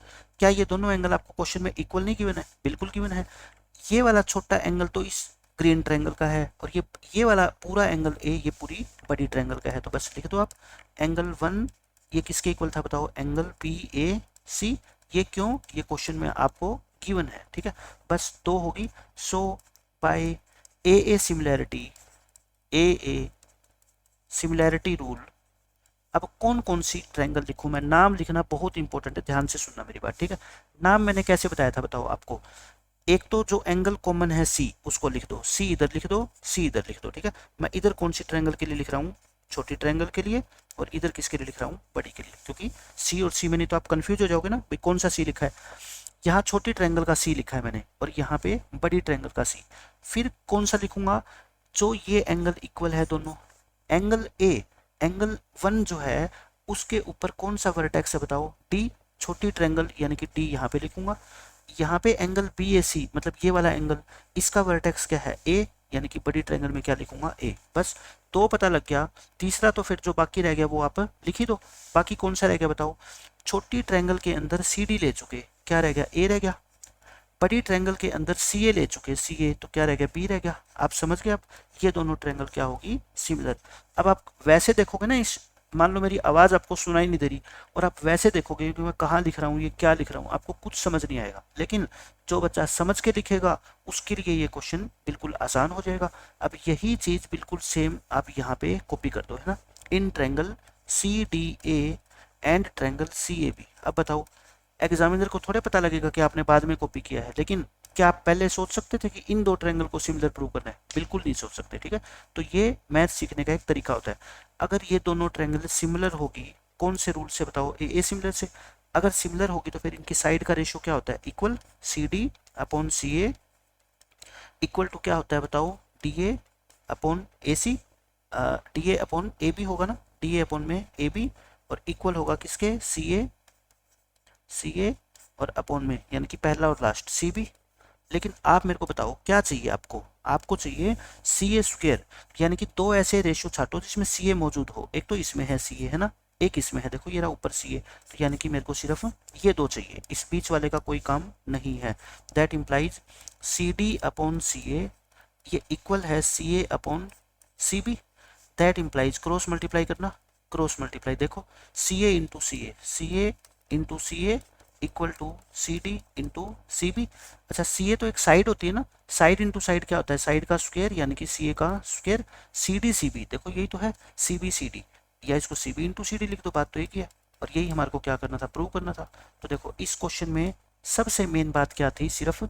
क्या ये दोनों एंगल आपको क्वेश्चन में इक्वल नहीं गिवन है, बिल्कुल गिवन है। ये वाला छोटा एंगल तो इस ग्रीन ट्रायंगल का है और ये वाला पूरा एंगल ए ये पूरी बड़ी ट्रायंगल का है। तो बस लिख दो आप एंगल वन ये किसके इक्वल था बताओ, एंगल पी ए सी। ये क्यों, ये क्वेश्चन में आपको गिवन है, ठीक है। बस दो होगी। So by a similarity, a similarity rule, अब कौन कौन सी ट्रायंगल लिखूं मैं, नाम लिखना बहुत इंपॉर्टेंट है, ध्यान से सुनना मेरी बात, ठीक है। नाम मैंने कैसे बताया था बताओ आपको, एक तो जो एंगल कॉमन है सी उसको लिख दो, सी इधर लिख दो, सी इधर लिख दो, ठीक है। मैं इधर कौन सी ट्रायंगल के लिए लिख रहा हूँ, छोटी ट्रायंगल के लिए, और इधर किसके लिए लिख रहा हूँ, बड़ी के लिए, क्योंकि सी और सी में नहीं तो आप कंफ्यूज हो जाओगे ना भाई कौन सा सी लिखा है। यहाँ छोटी ट्रायंगल का सी लिखा है मैंने और यहाँ पे बड़ी ट्रायंगल का सी। फिर कौन सा लिखूंगा, जो ये एंगल इक्वल है दोनों, एंगल ए एंगल वन जो है उसके ऊपर कौन सा वर्टेक्स है बताओ, डी, छोटी ट्रायंगल यानी कि डी यहाँ पे लिखूंगा। यहाँ पे एंगल बी ए सी मतलब ये वाला एंगल, इसका वर्टेक्स क्या है, ए, यानी कि बड़ी ट्रायंगल में क्या लिखूंगा, ए। बस दो पता लग गया। तीसरा तो फिर जो बाकी रह गया वो आप लिख ही दो। बाकी कौन सा रह गया बताओ, छोटी ट्रायंगल के अंदर सी डी ले चुके, क्या रह गया, ए रह गया। बड़ी ट्रायंगल के अंदर सी ए ले चुके, सी ए, तो क्या रह गया, बी रह गया। आप समझ गए, आप ये दोनों ट्रायंगल क्या होगी, सिमिलर। अब आप वैसे देखोगे ना, इस मान लो मेरी आवाज़ आपको सुनाई नहीं दे रही और आप वैसे देखोगे कि मैं कहाँ लिख रहा हूँ, ये क्या लिख रहा हूँ, आपको कुछ समझ नहीं आएगा। लेकिन जो बच्चा समझ के लिखेगा उसके लिए ये क्वेश्चन बिल्कुल आसान हो जाएगा। अब यही चीज़ बिल्कुल सेम आप यहाँ पे कॉपी कर दो, है ना। In triangle C D A and triangle C A B. अब बताओ एग्जामिनर को थोड़े पता लगेगा कि आपने बाद में कॉपी किया है, लेकिन क्या आप पहले सोच सकते थे कि इन दो ट्रायंगल को सिमिलर प्रूव करना है, बिल्कुल नहीं सोच सकते, ठीक है। तो ये मैथ सीखने का एक तरीका होता है। अगर ये दोनों ट्रायंगल सिमिलर होगी कौन से रूल से बताओ, ए सिमिलर से। अगर सिमिलर होगी तो फिर इनकी साइड का रेशियो क्या होता है, equal, C D upon C A equal to क्या होता है बताओ, D A upon A C, D A upon A B होगा ना, डी ए अपॉन में ए बी, और इक्वल होगा किसके, सी ए और अपॉन में यानी कि पहला और लास्ट सी बी। लेकिन आप मेरे को बताओ क्या चाहिए आपको, आपको चाहिए सी ए स्क्वेयर, यानी कि दो ऐसे रेशियो छाटो जिसमें सी ए मौजूद हो। एक तो इसमें है सी ए, है ना, एक इसमें है, देखो ये रहा ऊपर सी ए, तो यानी कि मेरे को सिर्फ ये दो चाहिए, इस बीच वाले का कोई काम नहीं है। That implies C D upon C A ये इक्वल है C A upon C B. That implies cross multiply करना, क्रॉस मल्टीप्लाई, देखो C A into C A, C A into C A equal to C D into C B. अच्छा C ए तो एक side होती है ना, side into side क्या होता है, साइड का स्क्वायर यानी कि सी ए का square. C D C B देखो यही तो है, सी बी सी डी, या इसको C B into C D लिख दो, बात तो एक ही है। और यही हमारे को क्या करना था, प्रूव करना था। तो देखो इस क्वेश्चन में सबसे मेन बात क्या थी, सिर्फ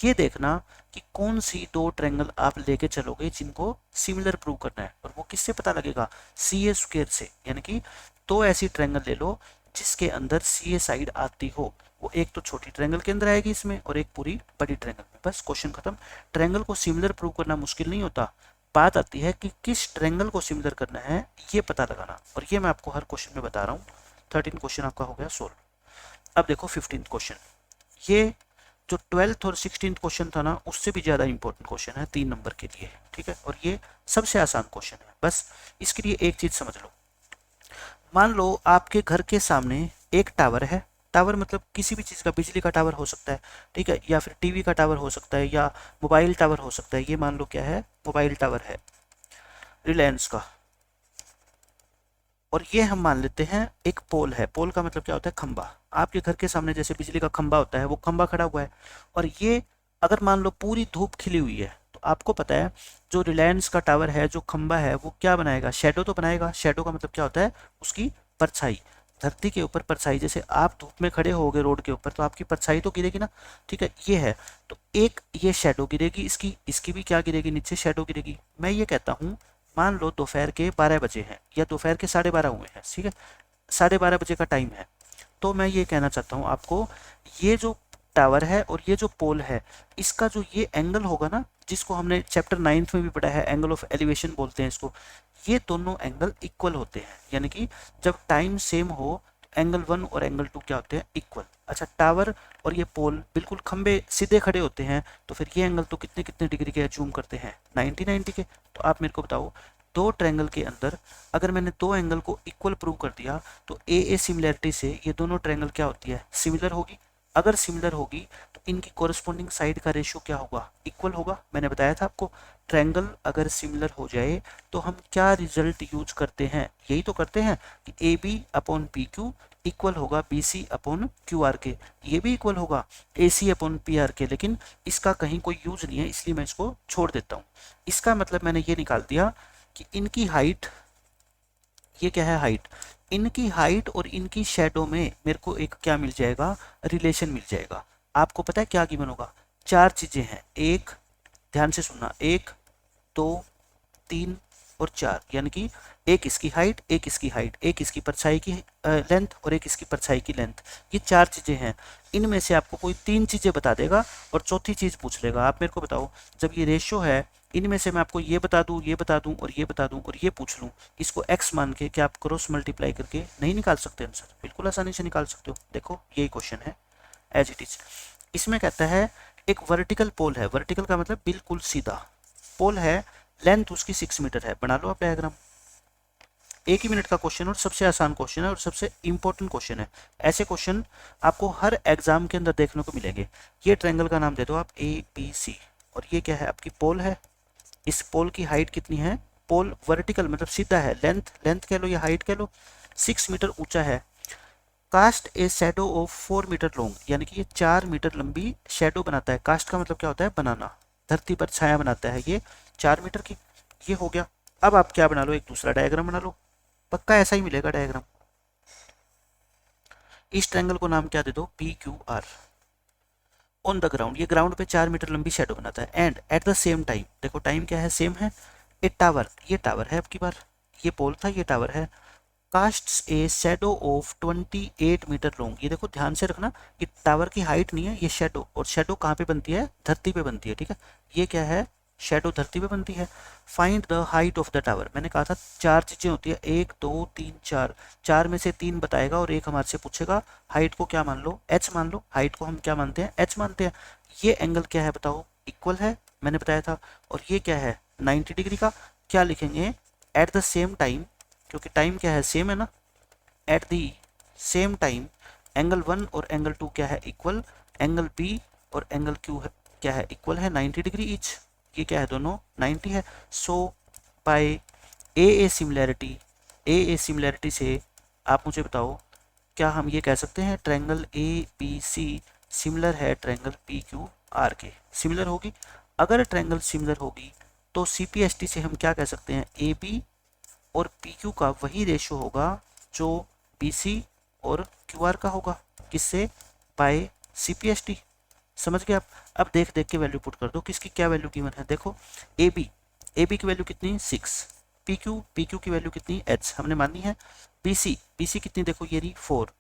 ये देखना कि कौन सी दो ट्रायंगल आप लेके चलोगे जिनको सिमिलर प्रूव करना है। और वो किससे पता लगेगा, सी ए स्क्वायर से, यानी कि दो ऐसी ट्रायंगल ले लो जिसके अंदर सी ए साइड आती हो। वो एक तो छोटी ट्रायंगल के अंदर आएगी इसमें और एक पूरी बड़ी ट्रायंगल में। बस क्वेश्चन खत्म। ट्रायंगल को सिमिलर प्रूव करना मुश्किल नहीं होता, बात आती है कि किस ट्रायंगल को सिमिलर करना है ये पता लगाना, और ये मैं आपको हर क्वेश्चन में बता रहा हूँ। 13 क्वेश्चन आपका हो गया सोल्व। अब देखो 15 क्वेश्चन, ये जो 12th और 16th क्वेश्चन था ना उससे भी ज़्यादा इंपॉर्टेंट क्वेश्चन है 3 नंबर के लिए, ठीक है, और ये सबसे आसान क्वेश्चन है। बस इसके लिए एक चीज़ समझ लो, मान लो आपके घर के सामने एक टावर है। टावर मतलब किसी भी चीज़ का, बिजली का टावर हो सकता है, ठीक है, या फिर टीवी का टावर हो सकता है, या मोबाइल टावर हो सकता है। ये मान लो क्या है, मोबाइल टावर है रिलायंस का, और ये हम मान लेते हैं एक पोल है। पोल का मतलब क्या होता है, खंबा। आपके घर के सामने जैसे बिजली का खंबा होता है, वो खंबा खड़ा हुआ है, और ये अगर मान लो पूरी धूप खिली हुई है, तो आपको पता है जो रिलायंस का टावर है, जो खंबा है, वो क्या बनाएगा, शेडो तो बनाएगा। शेडो का मतलब क्या होता है, उसकी परछाई, धरती के ऊपर परछाई। जैसे आप धूप में खड़े होगे रोड के ऊपर, तो आपकी परछाई तो गिरेगी ना, ठीक है, ये है। तो एक ये शेडो गिरेगी, इसकी भी क्या गिरेगी, नीचे शेडो गिरेगी। मैं ये कहता हूँ, मान लो दोपहर के 12 बजे हैं, या दोपहर के 12:30 हुए हैं, ठीक है, 12:30 बजे का टाइम है। तो मैं ये कहना चाहता हूँ आपको, ये जो टावर है और ये जो पोल है, इसका जो ये एंगल होगा ना, जिसको हमने चैप्टर 9th में भी पढ़ा है, एंगल ऑफ एलिवेशन बोलते हैं इसको, ये दोनों एंगल इक्वल होते हैं। यानी कि जब टाइम सेम हो, एंगल 1 और एंगल 2 क्या होते हैं, इक्वल। अच्छा, टावर और ये पोल बिल्कुल खंबे सीधे खड़े होते हैं, तो फिर ये एंगल तो कितने कितने डिग्री के जूम करते हैं, 90 के। तो आप मेरे को बताओ, दो ट्रायंगल के अंदर अगर मैंने दो एंगल को इक्वल प्रूव कर दिया, तो ए सिमिलैरिटी से ये दोनों ट्रायंगल क्या होती है, सिमिलर होगी। अगर सिमिलर होगी तो इनकी कोरस्पॉन्डिंग साइड का रेशियो क्या होगा, इक्वल होगा। मैंने बताया था आपको, ट्रायंगल अगर सिमिलर हो जाए तो हम क्या रिजल्ट यूज करते हैं, यही तो करते हैं कि A B upon P Q equal होगा B C upon Q R के, ये भी इक्वल होगा A C upon P R के। लेकिन इसका कहीं कोई यूज नहीं है, इसलिए मैं इसको छोड़ देता हूँ। इसका मतलब मैंने ये निकाल दिया कि इनकी हाइट, ये क्या है, हाइट, इनकी हाइट और इनकी शेडो में मेरे को एक क्या मिल जाएगा, रिलेशन मिल जाएगा। आपको पता है क्या गिवन होगा, चार चीजें हैं, एक, ध्यान से सुनना, 1 2 3 और 4, यानी कि एक इसकी हाइट, एक इसकी हाइट, एक इसकी परछाई की लेंथ और एक इसकी परछाई की लेंथ। ये चार चीजें हैं, इनमें से आपको कोई 3 चीजें बता देगा और चौथी चीज पूछ लेगा। आप मेरे को बताओ, जब ये रेशियो है, इनमें से मैं आपको ये बता दूं, ये बता दूं और ये बता दूं और ये पूछ लूं, इसको x मान के क्या आप क्रॉस मल्टीप्लाई करके नहीं निकाल सकते आंसर, बिल्कुल आसानी से निकाल सकते हो। देखो यही क्वेश्चन है एज इट इज। इसमें कहता है एक वर्टिकल पोल है, वर्टिकल का मतलब बिल्कुल सीधा पोल है, लेंथ उसकी 6 मीटर है। बना लो आप डायग्राम, एक ही मिनट का क्वेश्चन और सबसे आसान क्वेश्चन है और सबसे इंपॉर्टेंट क्वेश्चन है। ऐसे क्वेश्चन आपको हर एग्जाम के अंदर देखने को मिलेंगे। ये ट्रायंगल का नाम दे दो आप ए बी सी, और ये क्या है, आपकी पोल है। इस पोल की हाइट कितनी है, पोल वर्टिकल मतलब सीधा है, लेंथ कह लो या हाइट कह लो, 6 मीटर ऊंचा है। Cast a shadow of 4 metre long, यानी कि ये 4 मीटर लंबी शेडो बनाता है। कास्ट का मतलब क्या होता है, बनाना, धरती पर छाया बनाता है, ये 4 मीटर की। ये हो गया। अब आप क्या बना लो, एक दूसरा डायग्राम बना लो, पक्का ऐसा ही मिलेगा डायग्राम। इस ट्रायंगल को नाम क्या दे दो, P Q are. On the ground, ये ग्राउंड पे 4 मीटर लंबी शेडो बनाता है। And at the same time, देखो टाइम क्या है, सेम है। ए टावर, ये टावर है आपकी बार, ये पोल था, ये टावर है। Casts a shadow of 28 metre long. ये देखो ध्यान से रखना, ये टावर की हाइट नहीं है, ये शेडो, और शेडो कहाँ पे बनती है, धरती पे बनती है, ठीक है। ये क्या है, शेडो धरती पे बनती है। Find the height of the tower, मैंने कहा था चार चीजें होती है, 1 2 3 4, चार में से 3 बताएगा और एक हमारे से पूछेगा। हाइट को क्या मान लो, h मान लो, हाइट को हम क्या मानते हैं, h मानते हैं। ये एंगल क्या है बताओ, इक्वल है, मैंने बताया था। और ये क्या है, 90 डिग्री का। क्या लिखेंगे, एट द सेम टाइम, क्योंकि टाइम क्या है, सेम है ना। At the same time angle 1 और एंगल 2 क्या है, इक्वल। एंगल P और एंगल Q है, क्या है, इक्वल है, 90 डिग्री ईच। ये क्या है, दोनों 90 है। सो बाय ए सिमिलैरिटी से आप मुझे बताओ, क्या हम ये कह सकते हैं triangle A B C similar है ट्रायंगल पी क्यू आर के, सिमिलर होगी। अगर ट्रायंगल सिमिलर होगी तो CPST से हम क्या कह सकते हैं, ए बी और PQ का वही रेशियो होगा जो BC और QR का होगा, किससे, बाय CPST। समझ गए आप। अब देख देख के वैल्यू पुट कर दो, किसकी क्या वैल्यू गिवन है। देखो AB की वैल्यू कितनी, 6। PQ की वैल्यू कितनी, H हमने मानी है। BC कितनी, देखो ये रही 4।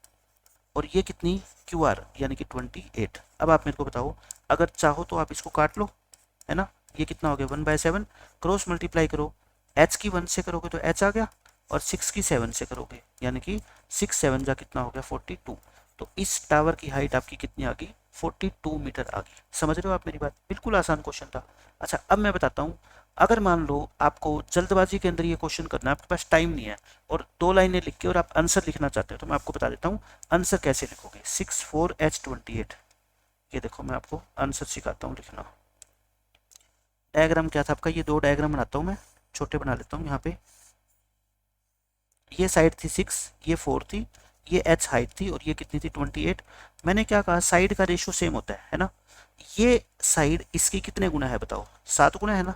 और ये कितनी QR यानी कि 28। अब आप मेरे को बताओ, अगर चाहो तो आप इसको काट लो, है ना। ये कितना हो गया 1/7, क्रॉस मल्टीप्लाई करो, h की 1 से करोगे तो h आ गया, और 6 की 7 से करोगे यानी कि 6 7 जा कितना हो गया 42। तो इस टावर की हाइट आपकी कितनी आ गई 42 मीटर आ गई। समझ रहे हो आप मेरी बात, बिल्कुल आसान क्वेश्चन था। अच्छा अब मैं बताता हूँ, अगर मान लो आपको जल्दबाजी के अंदर ये क्वेश्चन करना है, आपके पास टाइम नहीं है और 2 लाइनें लिख के और आप आंसर लिखना चाहते हो, तो मैं आपको बता देता हूँ आंसर कैसे लिखोगे। 64H28, ये देखो मैं आपको आंसर सिखाता हूँ लिखना। डायग्राम क्या था आपका, ये 2 डायग्राम बनाता हूँ मैं, छोटे बना लेता हूँ यहाँ पे। ये साइड थी 6, ये 4 थी, ये h हाइट थी और ये कितनी थी 28। मैंने क्या कहा, साइड का रेशियो सेम होता है ना। ये साइड इसकी कितने गुना है बताओ, 7 गुना है ना।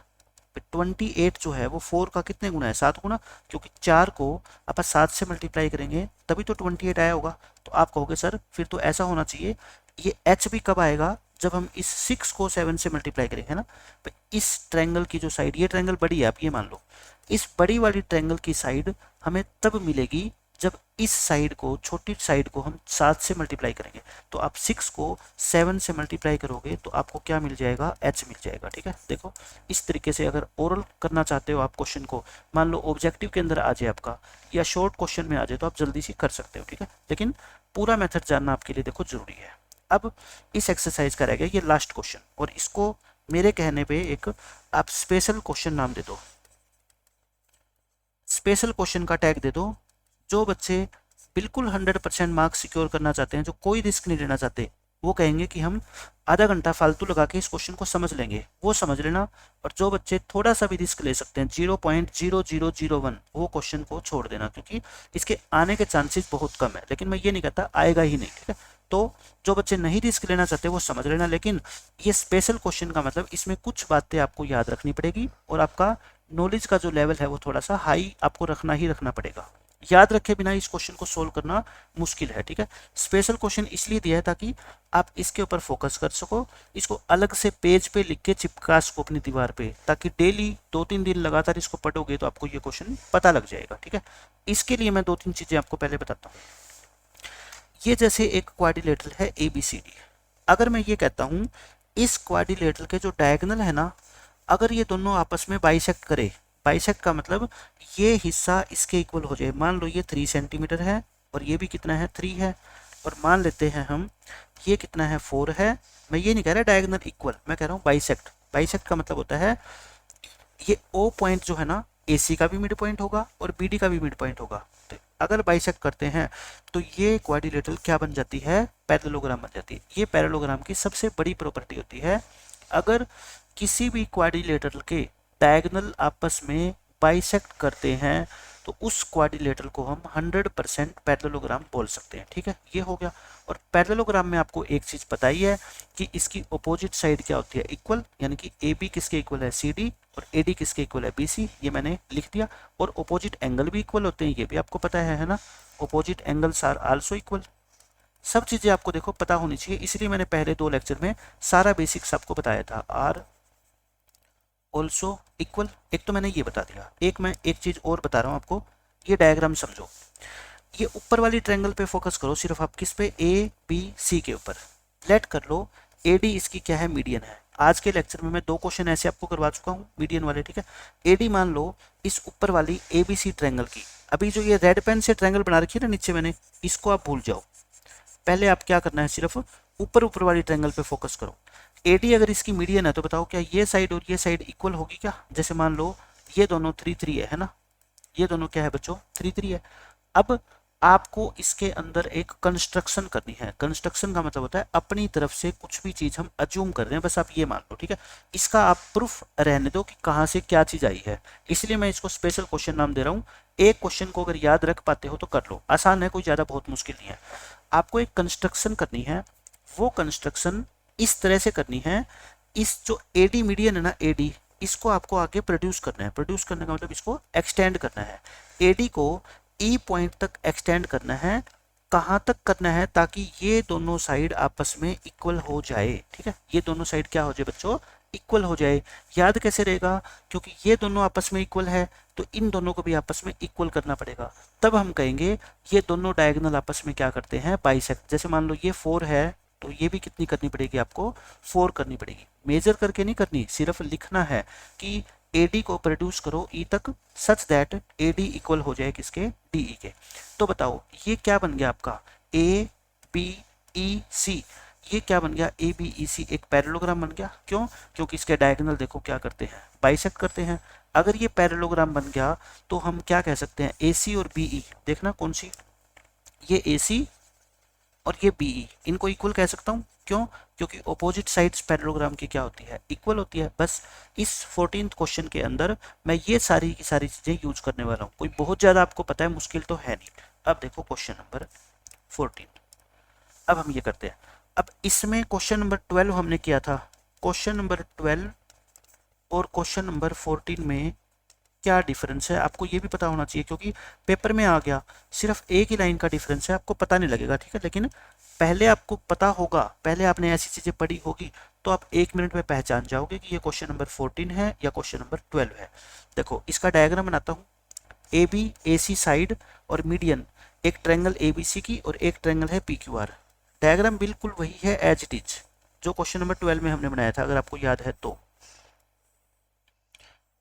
28 जो है वो 4 का कितने गुना है, 7 गुना, क्योंकि 4 को आप 7 से मल्टीप्लाई करेंगे तभी तो 28 आया होगा। तो आप कहोगे सर फिर तो ऐसा होना चाहिए, ये h भी कब आएगा, जब हम इस 6 को 7 से मल्टीप्लाई करेंगे ना। तो इस ट्रायंगल की जो साइड, ये ट्रायंगल बड़ी है, आप ये मान लो, इस बड़ी वाली ट्रायंगल की साइड हमें तब मिलेगी जब इस साइड को, छोटी साइड को हम 7 से मल्टीप्लाई करेंगे। तो आप 6 को 7 से मल्टीप्लाई करोगे तो आपको क्या मिल जाएगा, h मिल जाएगा। ठीक है, देखो इस तरीके से अगर ओरल करना चाहते हो आप क्वेश्चन को, मान लो ऑब्जेक्टिव के अंदर आ जाए आपका या शॉर्ट क्वेश्चन में आ जाए, तो आप जल्दी से कर सकते हो। ठीक है, लेकिन पूरा मेथड जानना आपके लिए देखो जरूरी है। अब इस एक्सरसाइज का रह गया ये लास्ट क्वेश्चन, और इसको मेरे कहने पे एक आप स्पेशल क्वेश्चन नाम दे दो, स्पेशल क्वेश्चन का टैग दे दो। जो बच्चे बिल्कुल 100% मार्क्स सिक्योर करना चाहते हैं, जो कोई रिस्क नहीं लेना चाहते, वो कहेंगे कि हम आधा घंटा फालतू लगा के इस क्वेश्चन को समझ लेंगे, वो समझ लेना। और जो बच्चे थोड़ा सा भी रिस्क ले सकते हैं 0.0001, वो क्वेश्चन को छोड़ देना, क्योंकि इसके आने के चांसेस बहुत कम है, लेकिन मैं ये नहीं कहता आएगा ही नहीं। ठीक है, तो जो बच्चे नहीं रिस्क लेना चाहते वो समझ लेना, लेकिन ये स्पेशल क्वेश्चन का मतलब इसमें कुछ बातें आपको याद रखनी पड़ेगी और आपका नॉलेज का जो लेवल है वो थोड़ा सा हाई आपको रखना ही रखना पड़ेगा। याद रखे बिना इस क्वेश्चन को सोल्व करना मुश्किल है। ठीक है, स्पेशल क्वेश्चन इसलिए दिया है ताकि आप इसके ऊपर फोकस कर सको, इसको अलग से पेज पे लिख के चिपका सको अपनी दीवार पे, ताकि डेली 2-3 दिन लगातार इसको पढ़ोगे तो आपको ये क्वेश्चन पता लग जाएगा। ठीक है, इसके लिए मैं 2-3 चीजें आपको पहले बताता हूँ। ये जैसे एक क्वाड्रिलेटरल है ABCD, अगर मैं ये कहता हूँ इस क्वाड्रिलेटरल के जो डायगोनल है ना, अगर ये दोनों आपस में बाइसेक्ट करे, बाइसेक्ट का मतलब ये हिस्सा इसके इक्वल हो जाए। मान लो ये 3 सेंटीमीटर है और ये भी कितना है 3 है, और मान लेते हैं हम ये कितना है 4 है। मैं ये नहीं कह रहा डायगोनल इक्वल, मैं कह रहा हूँ बाइसेक्ट। बाइसेक्ट का मतलब होता है ये O पॉइंट जो है ना, AC का भी मिड पॉइंट होगा और BD का भी मिड पॉइंट होगा। तो अगर बाइसेक्ट करते हैं तो ये क्वाड्रिलेटरल क्या बन जाती है, पैरेललोग्राम बन जाती है। ये पैरेललोग्राम की सबसे बड़ी प्रॉपर्टी होती है, अगर किसी भी क्वाड्रिलेटरल के डायगोनल आपस में बाइसेक्ट करते हैं तो उस क्वाड्रिलेटरल को हम 100% पैरेललोग्राम बोल सकते हैं। ठीक है, ये हो गया। और पैरेललोग्राम में आपको एक चीज पता ही है कि इसकी अपोजिट साइड क्या होती है, इक्वल, यानी कि AB किसके इक्वल है CD और AD किसके इक्वल है BC, ये मैंने लिख दिया। और अपोजिट एंगल भी इक्वल होते हैं, ये भी आपको पता है ना, opposite angles are also equal. सब चीजें आपको देखो पता होनी चाहिए, इसलिए मैंने पहले 2 लेक्चर में सारा बेसिक्स आपको बताया था। आर ऑल्सो इक्वल, एक तो मैंने ये बता दिया, एक मैं एक चीज और बता रहा हूँ आपको, ये डायग्राम समझो। ये ऊपर वाली ट्रायंगल पे फोकस करो सिर्फ आप, किस पे, ABC के ऊपर। लेट कर लो AD इसकी क्या है, मीडियन है। आज के लेक्चर में मैं 2 क्वेश्चन ऐसे आपको करवा चुका हूँ मीडियन वाले। ठीक है, AD मान लो इस ऊपर वाली ABC ट्रायंगल की, अभी जो ये रेड पेन से ट्रायंगल बना रखी है ना नीचे मैंने, इसको आप भूल जाओ। पहले आप क्या करना है, सिर्फ ऊपर ऊपर वाली ट्रायंगल पे फोकस करो। AD अगर इसकी मीडियन है तो बताओ क्या ये साइड और ये साइड इक्वल होगी क्या। जैसे मान लो ये दोनों 3-3 है ना, ये दोनों क्या है बच्चों 3-3 है। अब आपको इसके अंदर एक कंस्ट्रक्शन करनी है। कंस्ट्रक्शन का मतलब होता है अपनी तरफ से कुछ भी चीज हम अज्यूम कर रहे हैं, बस आप ये मान लो। ठीक है, इसका आप प्रूफ रहने दो कि कहाँ से क्या चीज आई है, इसलिए मैं इसको स्पेशल क्वेश्चन नाम दे रहा हूँ। एक क्वेश्चन को अगर याद रख पाते हो तो कर लो, आसान है, कोई ज्यादा बहुत मुश्किल नहीं है। आपको एक कंस्ट्रक्शन करनी है, वो कंस्ट्रक्शन इस तरह से करनी है, इस जो AD मीडियन है ना, AD इसको आपको आगे प्रोड्यूस करना है। प्रोड्यूस करने का मतलब इसको एक्सटेंड करना है, AD को E पॉइंट तक एक्सटेंड करना है। कहाँ तक करना है, ताकि ये दोनों साइड आपस में इक्वल हो जाए। ठीक है, ये दोनों साइड क्या हो जाए बच्चों, इक्वल हो जाए। याद कैसे रहेगा, क्योंकि ये दोनों आपस में इक्वल है तो इन दोनों को भी आपस में इक्वल करना पड़ेगा, तब हम कहेंगे ये दोनों डायगोनल आपस में क्या करते हैं, बाइसेक्ट। जैसे मान लो ये 4 है तो ये भी कितनी करनी पड़ेगी आपको, 4 करनी पड़ेगी। मेजर करके नहीं करनी, सिर्फ लिखना है कि AD को प्रोड्यूस करो E तक सच दैट AD इक्वल हो जाए किसके, DE के। तो बताओ ये क्या बन गया आपका ABEC, ये क्या बन गया ABEC, एक पैरेललोग्राम बन गया। क्यों, क्योंकि इसके डायगोनल देखो क्या करते हैं, बाइसेक्ट करते हैं। अगर ये पैरेललोग्राम बन गया तो हम क्या कह सकते हैं, AC और BE, देखना कौन सी, ये AC और ये BE, इनको इक्वल कह सकता हूँ। क्यों, क्योंकि ऑपोजिट साइड्स पैरेललोग्राम की क्या होती है, इक्वल होती है। बस इस 14th क्वेश्चन के अंदर मैं ये सारी की सारी चीजें यूज करने वाला हूँ, कोई बहुत ज्यादा आपको पता है मुश्किल तो है नहीं। अब देखो क्वेश्चन नंबर 14, अब हम ये करते हैं। अब इसमें क्वेश्चन नंबर 12 हमने किया था, क्वेश्चन नंबर 12 और क्वेश्चन नंबर 14 में क्या डिफरेंस है आपको ये भी पता होना चाहिए, क्योंकि पेपर में आ गया सिर्फ एक ही लाइन का डिफरेंस है, आपको पता नहीं लगेगा, ठीक है। लेकिन पहले आपको पता होगा, पहले आपने ऐसी चीजें पढ़ी होगी तो आप 1 मिनट में पहचान जाओगे कि ये क्वेश्चन नंबर 14 है या क्वेश्चन नंबर 12 है। देखो इसका डायग्राम बनाता हूँ, ABAC साइड और मीडियन, एक ट्रायंगल ABC की और एक ट्रायंगल है PQR। डायग्राम बिल्कुल वही है एज इट इज जो क्वेश्चन नंबर 12 में हमने बनाया था, अगर आपको याद है तो।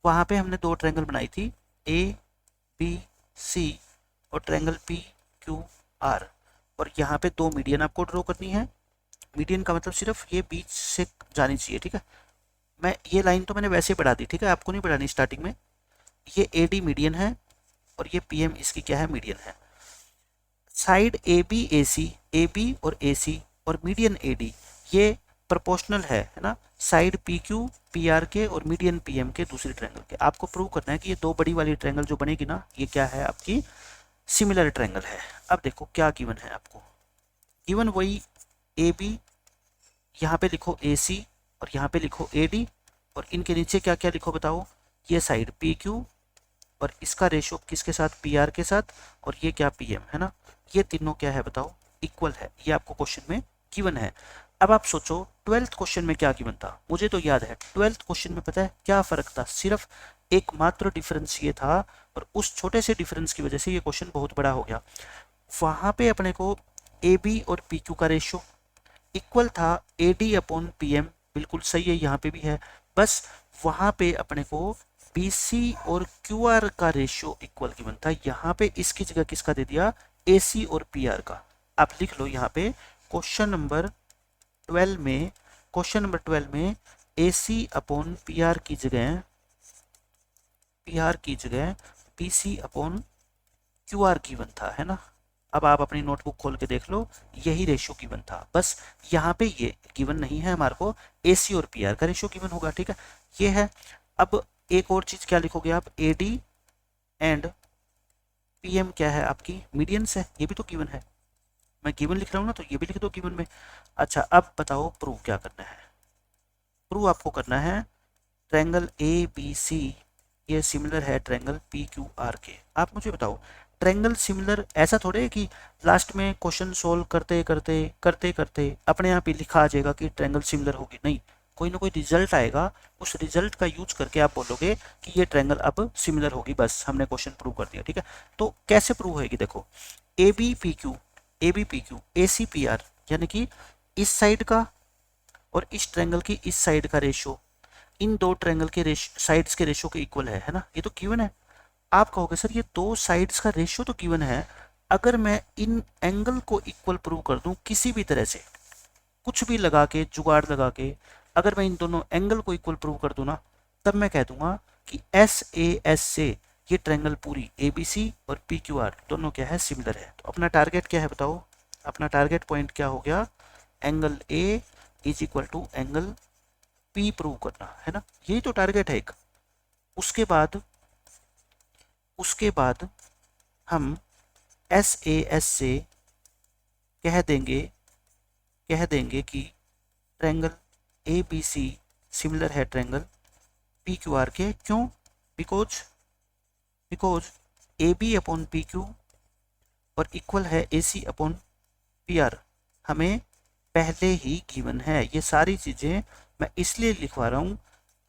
वहां पे हमने दो ट्रायंगल बनाई थी ABC और ट्रायंगल PQR, और यहाँ पे दो मीडियन आपको ड्रॉ करनी है। मीडियन का मतलब सिर्फ ये बीच से जानी चाहिए, ठीक है। मैं ये लाइन तो मैंने वैसे बढ़ा दी, ठीक है, आपको नहीं बढ़ानी स्टार्टिंग में। ये AD मीडियन है और ये PM इसकी क्या है, मीडियन है। साइड AB और AC और मीडियन AD ये प्रोपोर्शनल है ना, साइड PQ PR के और मीडियन PM के दूसरी ट्रायंगल के। आपको प्रूव करना है कि ये दो बड़ी वाली ट्रायंगल जो बनेगी ना, ये क्या है आपकी सिमिलर ट्रायंगल है। अब देखो क्या गिवन है आपको, गिवन वही AB, यहाँ पे लिखो AC और यहाँ पे लिखो AD, और इनके नीचे क्या क्या लिखो बताओ, ये साइड PQ और इसका रेशो किसके साथ, PR के साथ, और ये क्या PM है ना, ये तीनों क्या है बताओ, इक्वल है। ये आपको क्वेश्चन में गिवन है। अब आप सोचो 12th क्वेश्चन में क्या गिवन था, मुझे तो याद है 12th क्वेश्चन में पता है क्या फर्क था, सिर्फ एक मात्र डिफरेंस ये था, और उस छोटे से डिफरेंस की वजह से ये क्वेश्चन बहुत बड़ा हो गया। वहां पे अपने को AB और PQ का रेशो इक्वल था AD अपॉन PM, बिल्कुल सही है, यहाँ पे भी है। बस वहां पे अपने को BC और QR का रेशियो इक्वल गिवन था, यहाँ पे इसकी जगह किसका दे दिया, AC और PR का। आप लिख लो यहाँ पे क्वेश्चन नंबर 12 में, क्वेश्चन नंबर 12 में AC अपॉन PR की जगह BC अपॉन QR गिवन था, है ना। अब आप अपनी नोटबुक खोल के देख लो, यही रेशियो गिवन था। बस यहाँ पे ये गिवन नहीं है हमारे को, AC और PR का रेशियो गिवन होगा, ठीक है, ये है। अब एक और चीज क्या लिखोगे आप, AD एंड PM क्या है आपकी, मीडियंस है, ये भी तो गिवन है। मैं गिवन लिख रहा हूँ ना, तो ये भी लिख दो गिवन में। अच्छा अब बताओ प्रूव क्या करना है। प्रूव आपको करना है ट्रायंगल ABC ये सिमिलर है ट्रायंगल PQR के। आप मुझे बताओ ट्रायंगल सिमिलर ऐसा थोड़े है कि लास्ट में क्वेश्चन सोल्व करते करते अपने आप ही लिखा आ जाएगा कि ट्रायंगल सिमिलर होगी, नहीं, कोई ना कोई रिजल्ट आएगा, उस रिजल्ट का यूज करके आप बोलोगे कि ये ट्रायंगल अब सिमिलर होगी, बस हमने क्वेश्चन प्रूव कर दिया, ठीक है। तो कैसे प्रूव होगी, देखो ABPQ ACPR, यानी कि इस साइड का और इस ट्रायंगल की इस साइड का रेशियो इन दो ट्रायंगल के साइड्स के रेशियो के इक्वल है ना, ये तो गिवन है। आप कहोगे सर ये दो साइड्स का रेशियो तो गिवन है, अगर मैं इन एंगल को इक्वल प्रूव कर दूं किसी भी तरह से, कुछ भी लगा के, जुगाड़ लगा के, अगर मैं इन दोनों एंगल को इक्वल प्रूव कर दूं ना, तब मैं कह दूंगा कि SAS से ये ट्रायंगल पूरी ABC और PQR दोनों क्या है, सिमिलर है। तो अपना टारगेट क्या है बताओ, अपना टारगेट पॉइंट क्या हो गया, angle A is equal to angle P prove करना, है ना, यही तो टारगेट है एक। उसके बाद हम SAS से कह देंगे कि ट्रायंगल ABC सिमिलर है ट्रायंगल PQR के। क्यों, बिकॉज AB अपॉन PQ और इक्वल है AC अपॉन PR हमें पहले ही गिवन है। ये सारी चीजें मैं इसलिए लिखवा रहा हूँ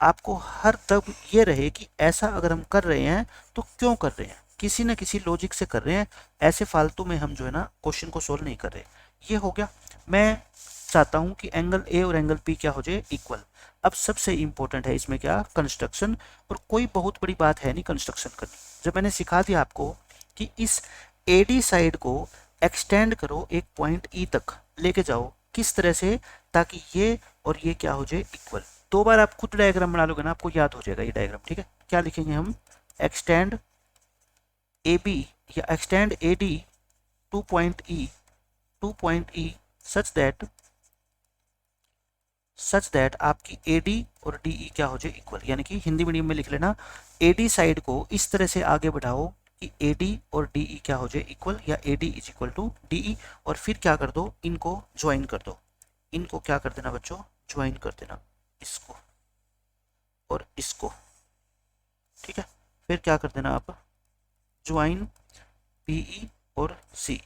आपको हर तब ये रहे कि ऐसा अगर हम कर रहे हैं तो क्यों कर रहे हैं, किसी ना किसी लॉजिक से कर रहे हैं, ऐसे फालतू में हम जो है ना क्वेश्चन को सोल्व नहीं कर रहे। ये हो गया। मैं चाहता हूं कि एंगल ए और एंगल पी क्या हो जाए, इक्वल। अब सबसे इंपॉर्टेंट है इसमें क्या, कंस्ट्रक्शन। और कोई बहुत बड़ी बात है नहीं कंस्ट्रक्शन करनी, जब मैंने सिखा दिया आपको कि इस एडी साइड को एक्सटेंड करो एक पॉइंट ई तक लेके जाओ, किस तरह से, ताकि ये और ये क्या हो जाए, इक्वल। दो बार आप खुद डायग्राम बना लोगे ना, आपको याद हो जाएगा ये डायग्राम, ठीक है। क्या लिखेंगे हम, एक्सटेंड ए बी या extend A D two point E such that आपकी ए डी और डी ई क्या हो जाए, इक्वल। यानी कि हिंदी मीडियम में लिख लेना, ए डी साइड को इस तरह से आगे बढ़ाओ कि ए डी और डी ई क्या हो जाए, इक्वल, या A D is equal to D E. और फिर क्या कर दो, इनको ज्वाइन कर दो। इनको क्या कर देना बच्चों, ज्वाइन कर देना, इसको और इसको, ठीक है। फिर क्या कर देना आप, ज्वाइन बीई और सीई।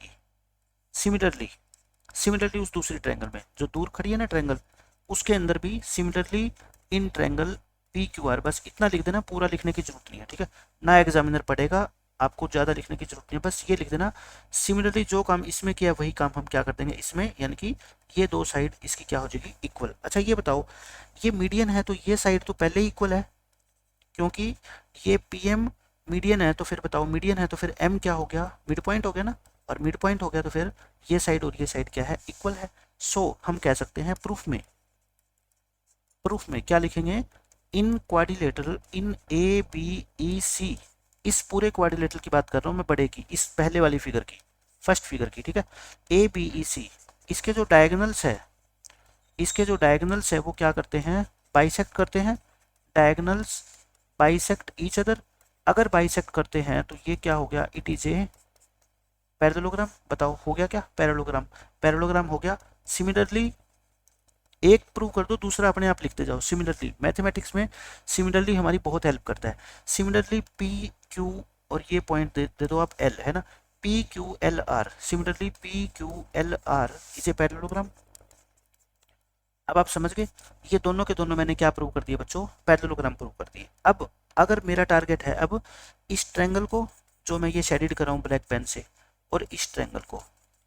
सिमिलरली उस दूसरी ट्रायंगल में जो दूर खड़ी है ना ट्रायंगल, उसके अंदर भी similarly in triangle P Q are. बस इतना लिख देना, पूरा लिखने की जरूरत नहीं है, ठीक है ना। एग्जामिनर पढ़ेगा, आपको ज़्यादा लिखने की जरूरत नहीं है, बस ये लिख देना सिमिलरली जो काम इसमें किया वही काम हम क्या कर देंगे इसमें, यानी कि ये दो साइड इसकी क्या हो जाएगी, इक्वल। अच्छा ये बताओ, ये मीडियन है तो ये साइड तो पहले ही इक्वल है, क्योंकि ये पी एम मीडियन है। तो फिर बताओ, मीडियन है तो फिर एम क्या हो गया, मिड पॉइंट हो गया ना। और मिड पॉइंट हो गया तो फिर ये साइड और ये साइड क्या है, इक्वल है। सो हम कह सकते हैं प्रूफ में क्या लिखेंगे, इन क्वाड्रिलेटरल इन ए बी ई सी, इस पूरे क्वाड्रिलेटरल की बात कर रहा हूँ मैं, बड़े की, इस पहले वाली फिगर की, फर्स्ट फिगर की, ठीक है। ए बी ई सी, इसके जो डायगोनल्स है वो क्या करते हैं, बाइसेक्ट करते हैं। Diagonals bisect each other. अगर बाइसेक्ट करते हैं तो ये क्या हो गया, इट इज ए पैरेललोग्राम। बताओ हो गया क्या, पैरेललोग्राम हो गया। सिमिलरली एक प्रूव कर दो, दूसरा अपने आप लिखते जाओ। सिमिलरली मैथमेटिक्स में सिमिलरली हमारी बहुत हेल्प करता है। सिमिलरली पी क्यू और ये पॉइंट दे दो आप, एल है ना, P Q L R. Similarly P Q L R इसे पैरेललोग्राम। अब आप समझ गए, ये दोनों के दोनों मैंने क्या प्रूव कर दिए बच्चों, पैरेललोग्राम प्रूव कर दिए। अब अगर मेरा टारगेट है, अब इस ट्रायंगल को जो मैं ये शेडेड कर रहा हूँ ब्लैक पेन से, और इस ट्रायंगल को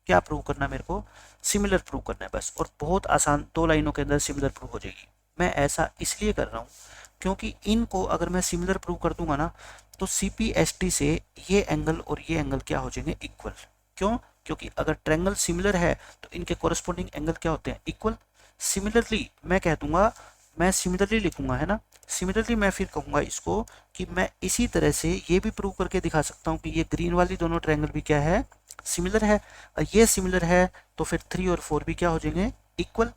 क्या प्रूव करना है मेरे को, सिमिलर प्रूव करना है बस। और बहुत आसान, 2 लाइनों के अंदर सिमिलर प्रूव हो जाएगी। मैं ऐसा इसलिए कर रहा हूँ क्योंकि इनको अगर मैं सिमिलर प्रूव कर दूंगा ना, तो CPST से ये एंगल और ये एंगल क्या हो जाएंगे, इक्वल। क्यों, क्योंकि अगर ट्रायंगल सिमिलर है तो इनके कोरस्पोंडिंग एंगल क्या होते हैं, इक्वल। सिमिलरली मैं कह दूंगा, मैं सिमिलरली लिखूंगा है ना, सिमिलरली मैं फिर कहूंगा इसको कि मैं इसी तरह से ये भी प्रूव करके दिखा सकता हूँ कि ये ग्रीन वाली दोनों ट्रायंगल भी क्या है, सिमिलर है। और ये सिमिलर है तो फिर 3 और 4 भी क्या हो जाएंगे, इक्वल।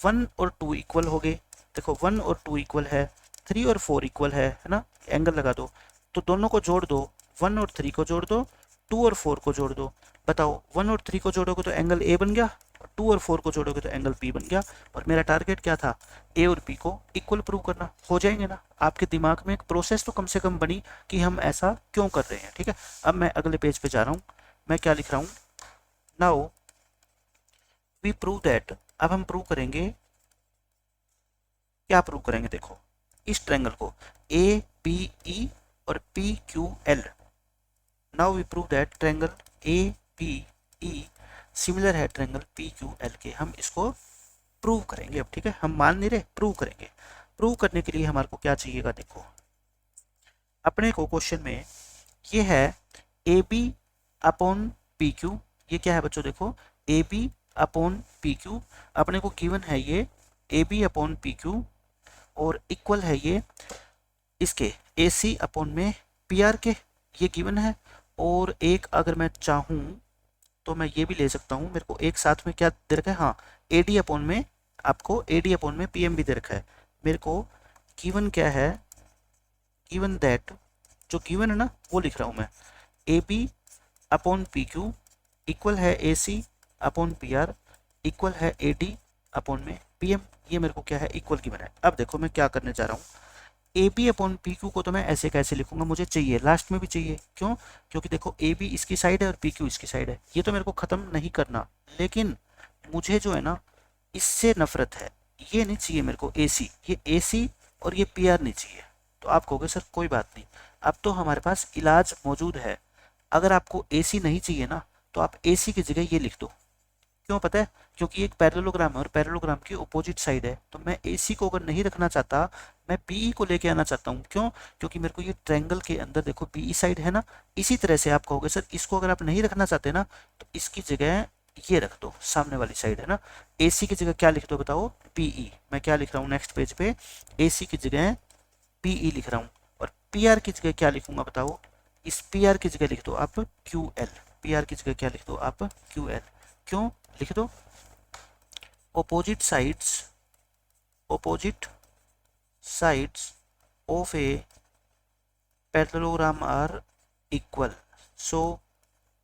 1 और 2 इक्वल हो गए, देखो 1 और 2 इक्वल है, 3 और 4 इक्वल है ना। एंगल लगा दो, तो दोनों को जोड़ दो, 1 और 3 को जोड़ दो, 2 और 4 को जोड़ दो। बताओ 1 और 3 को जोड़ोगे तो एंगल ए बन गया, 2 और 4 को जोड़ोगे तो एंगल पी बन गया। और मेरा टारगेट क्या था, ए और पी को इक्वल प्रूव करना। हो जाएंगे ना, आपके दिमाग में एक प्रोसेस तो कम से कम बनी कि हम ऐसा क्यों कर रहे हैं, ठीक है। अब मैं अगले पेज पे जा रहा हूँ, मैं क्या लिख रहा हूँ, नाउ वी प्रूव दैट। अब हम प्रूव करेंगे, क्या प्रूव करेंगे, देखो इस ट्रायंगल को ए बी ई और P Q L. Now we prove that triangle A B E similar है ट्रायंगल पी क्यू एल के। हम इसको प्रूव करेंगे अब, ठीक है। हम मान नहीं रहे, प्रूव करेंगे। प्रूव करने के लिए हमारे को क्या चाहिएगा, देखो अपने को क्वेश्चन में ये है A B upon P Q. ये क्या है बच्चों, देखो A B upon P Q अपने को गिवन है, ये A B upon P Q और इक्वल है ये इसके ए सी अपॉन में पी आर के, ये गिवन है। और एक अगर मैं चाहूँ तो मैं ये भी ले सकता हूँ, मेरे को एक साथ में क्या दे रखा है, हाँ ए डी अपॉन में, आपको ए डी अपॉन में पी एम भी दे रखा है। मेरे को गिवन क्या है, गिवन दैट, जो गिवन है ना वो लिख रहा हूँ मैं, A B upon P Q equal है A C upon P R equal है ए डी अपॉन में पी एम। ये मेरे को क्या है, इक्वल गिवन है। अब देखो मैं क्या करने जा रहा हूँ, A B upon P Q को तो मैं ऐसे कैसे लिखूंगा, मुझे चाहिए लास्ट में भी चाहिए, क्यों, क्योंकि देखो ए बी इसकी साइड है और पी क्यू इसकी साइड है। ये तो मेरे को ख़त्म नहीं करना, लेकिन मुझे जो है ना इससे नफरत है, ये नहीं चाहिए मेरे को ए सी। ये ए सी और ये पी आर नहीं चाहिए। तो आप कहोगे सर कोई बात नहीं, अब तो हमारे पास इलाज मौजूद है। अगर आपको ए सी नहीं चाहिए ना, तो आप ए सी की जगह ये लिख दो। क्यों पता है? क्योंकि एक पैरेललोग्राम है और पैरेललोग्राम की अपोजिट साइड है, तो मैं एसी को अगर नहीं रखना चाहता, मैं बीई को लेके आना चाहता हूँ। क्यों? क्योंकि मेरे को ये ट्रायंगल के अंदर देखो बीई साइड है ना। इसी तरह से आप कहोगे सर इसको अगर आप नहीं रखना चाहते ना, तो इसकी जगह ये रख दो, सामने वाली साइड है ना। एसी की जगह क्या लिख दो बताओ? बीई। मैं क्या लिख रहा हूँ नेक्स्ट पेज पे? एसी की जगह बीई लिख रहा हूँ। और पीआर की जगह क्या लिखूंगा बताओ? इस पीआर की जगह लिख दो आप क्यू एल। पीआर की जगह क्या लिख दो आप? Q L. क्यों लिख दो? opposite sides opposite sides of a parallelogram are equal। so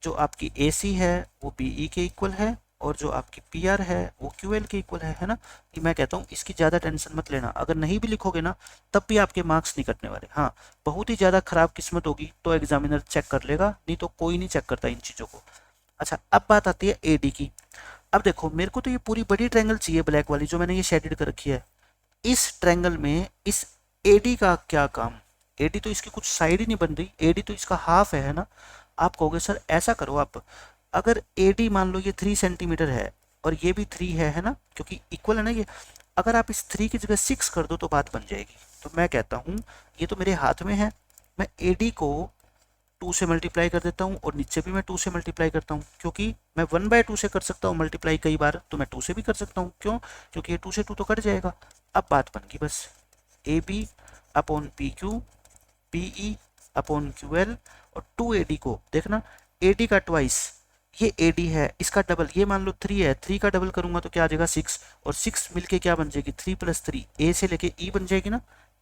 जो आपकी AC है वो BE के इक्वल है, और जो आपकी PR है वो QL के इक्वल है ना। कि मैं कहता हूँ इसकी ज़्यादा टेंशन मत लेना, अगर नहीं भी लिखोगे ना तब भी आपके मार्क्स नहीं कटने वाले। हाँ, बहुत ही ज़्यादा खराब किस्मत होगी तो एग्जामिनर चेक कर लेगा, नहीं तो कोई नहीं चेक करता इन चीज़ों को। अच्छा, अब बात आती है AD की। अब देखो मेरे को तो ये पूरी बड़ी ट्रायंगल चाहिए, ब्लैक वाली जो मैंने ये शेडेड कर रखी है। इस ट्रायंगल में इस एडी का क्या काम? एडी तो इसकी कुछ साइड ही नहीं बन रही, एडी तो इसका हाफ है ना। आप कहोगे सर ऐसा करो आप, अगर एडी मान लो ये 3 सेंटीमीटर है और ये भी 3 है ना, क्योंकि इक्वल है ना ये। अगर आप इस 3 की जगह 6 कर दो तो बात बन जाएगी। तो मैं कहता हूँ ये तो मेरे हाथ में है, मैं एडी को 2 से मल्टीप्लाई कर देता हूँ और नीचे भी मैं 2 से मल्टीप्लाई करता हूँ, क्योंकि मैं 1/2 से कर सकता हूँ मल्टीप्लाई कई बार, तो मैं 2 से भी कर सकता हूँ। क्यों? क्योंकि ये 2 से 2 तो कट जाएगा। अब बात बन गई बस, A B upon P Q, P E upon Q L, और 2AD को देखना, AD का ट्वाइस ये AD है, इसका डबल ये मान लो 3 है, 3 का डबल करूंगा तो क्या आ जाएगा 6, और 6 मिलके क्या बन जाएगी 3 + 3 ए से लेके ई बन जाएगी ना।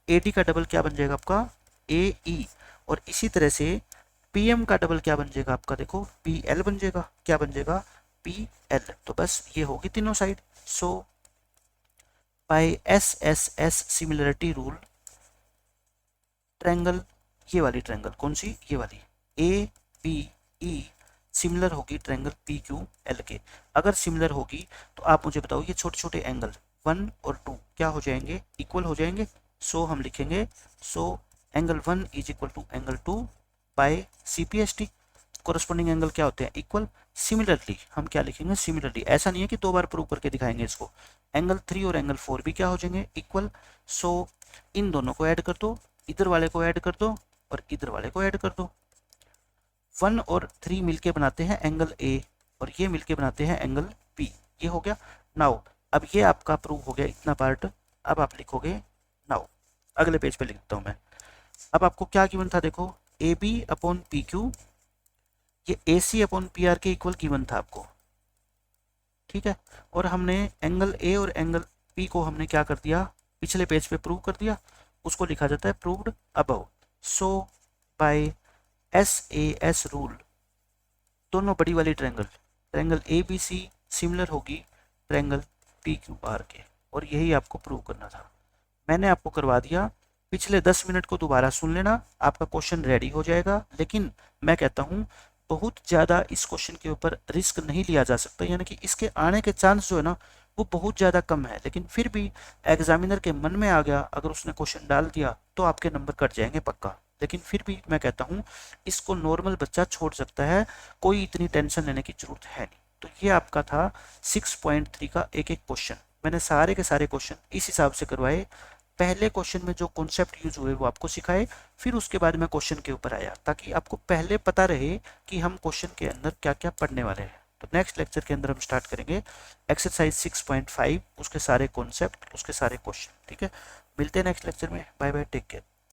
AD का डबल क्या बन जाएगा आपका? AE। और इसी तरह से PM का डबल क्या बन जाएगा आपका? देखो PL बन जाएगा। क्या बन जाएगा? PL। तो बस ये होगी तीनों side. So by SSS similarity rule, triangle, ये वाली ट्रायंगल कौन सी? ये वाली ABE सिमिलर होगी ट्रायंगल PQL के। अगर सिमिलर होगी तो आप मुझे बताओ ये छोटे छोटे एंगल 1 और 2 क्या हो जाएंगे? इक्वल हो जाएंगे। सो हम लिखेंगे, so angle 1 is equal to angle 2 by CPST। Corresponding angle क्या होते हैं? इक्वल। सिमिलरली हम क्या लिखेंगे? सिमिलरली। ऐसा नहीं है कि 2 बार प्रूव करके दिखाएंगे इसको। एंगल 3 और एंगल 4 भी क्या हो जाएंगे? इक्वल। सो इन दोनों को ऐड कर दो, इधर वाले को ऐड कर दो और इधर वाले को ऐड कर दो। 1 और 3 मिलके बनाते हैं एंगल A, और ये मिलके बनाते हैं एंगल P। ये हो गया। नाउ अब ये आपका प्रूव हो गया इतना पार्ट। अब आप लिखोगे, नाउ अगले पेज पे लिखता हूँ मैं। अब आपको क्या गिवन था? देखो AB अपॉन PQ, ये AC अपॉन PR के इक्वल गिवन था आपको, ठीक है। और हमने एंगल A और एंगल P को हमने क्या कर दिया? पिछले पेज पे प्रूव कर दिया। उसको लिखा जाता है प्रूव्ड अबव। सो बाय SAS रूल, दोनों बड़ी वाली ट्रायंगल, ट्रायंगल ABC सिमिलर होगी ट्रायंगल PQR के, और यही आपको प्रूव करना था। मैंने आपको करवा दिया। पिछले 10 मिनट को दोबारा सुन लेना, आपका क्वेश्चन रेडी हो जाएगा। लेकिन मैं कहता हूँ बहुत ज़्यादा इस क्वेश्चन के ऊपर रिस्क नहीं लिया जा सकता, यानी कि इसके आने के चांस जो है ना वो बहुत ज़्यादा कम है। लेकिन फिर भी एग्जामिनर के मन में आ गया, अगर उसने क्वेश्चन डाल दिया तो आपके नंबर कट जाएंगे पक्का। लेकिन फिर भी मैं कहता हूँ इसको नॉर्मल बच्चा छोड़ सकता है, कोई इतनी टेंशन लेने की जरूरत है नहीं। तो ये आपका था 6.3 का एक एक क्वेश्चन। मैंने सारे के सारे क्वेश्चन इस हिसाब से करवाए, पहले क्वेश्चन में जो कॉन्सेप्ट यूज हुए वो आपको सिखाए, फिर उसके बाद मैं क्वेश्चन के ऊपर आया, ताकि आपको पहले पता रहे कि हम क्वेश्चन के अंदर क्या क्या पढ़ने वाले हैं। तो नेक्स्ट लेक्चर के अंदर हम स्टार्ट करेंगे एक्सरसाइज 6.5, उसके सारे कॉन्सेप्ट, उसके सारे क्वेश्चन, ठीक है। मिलते हैं नेक्स्ट लेक्चर में। Bye bye, take care.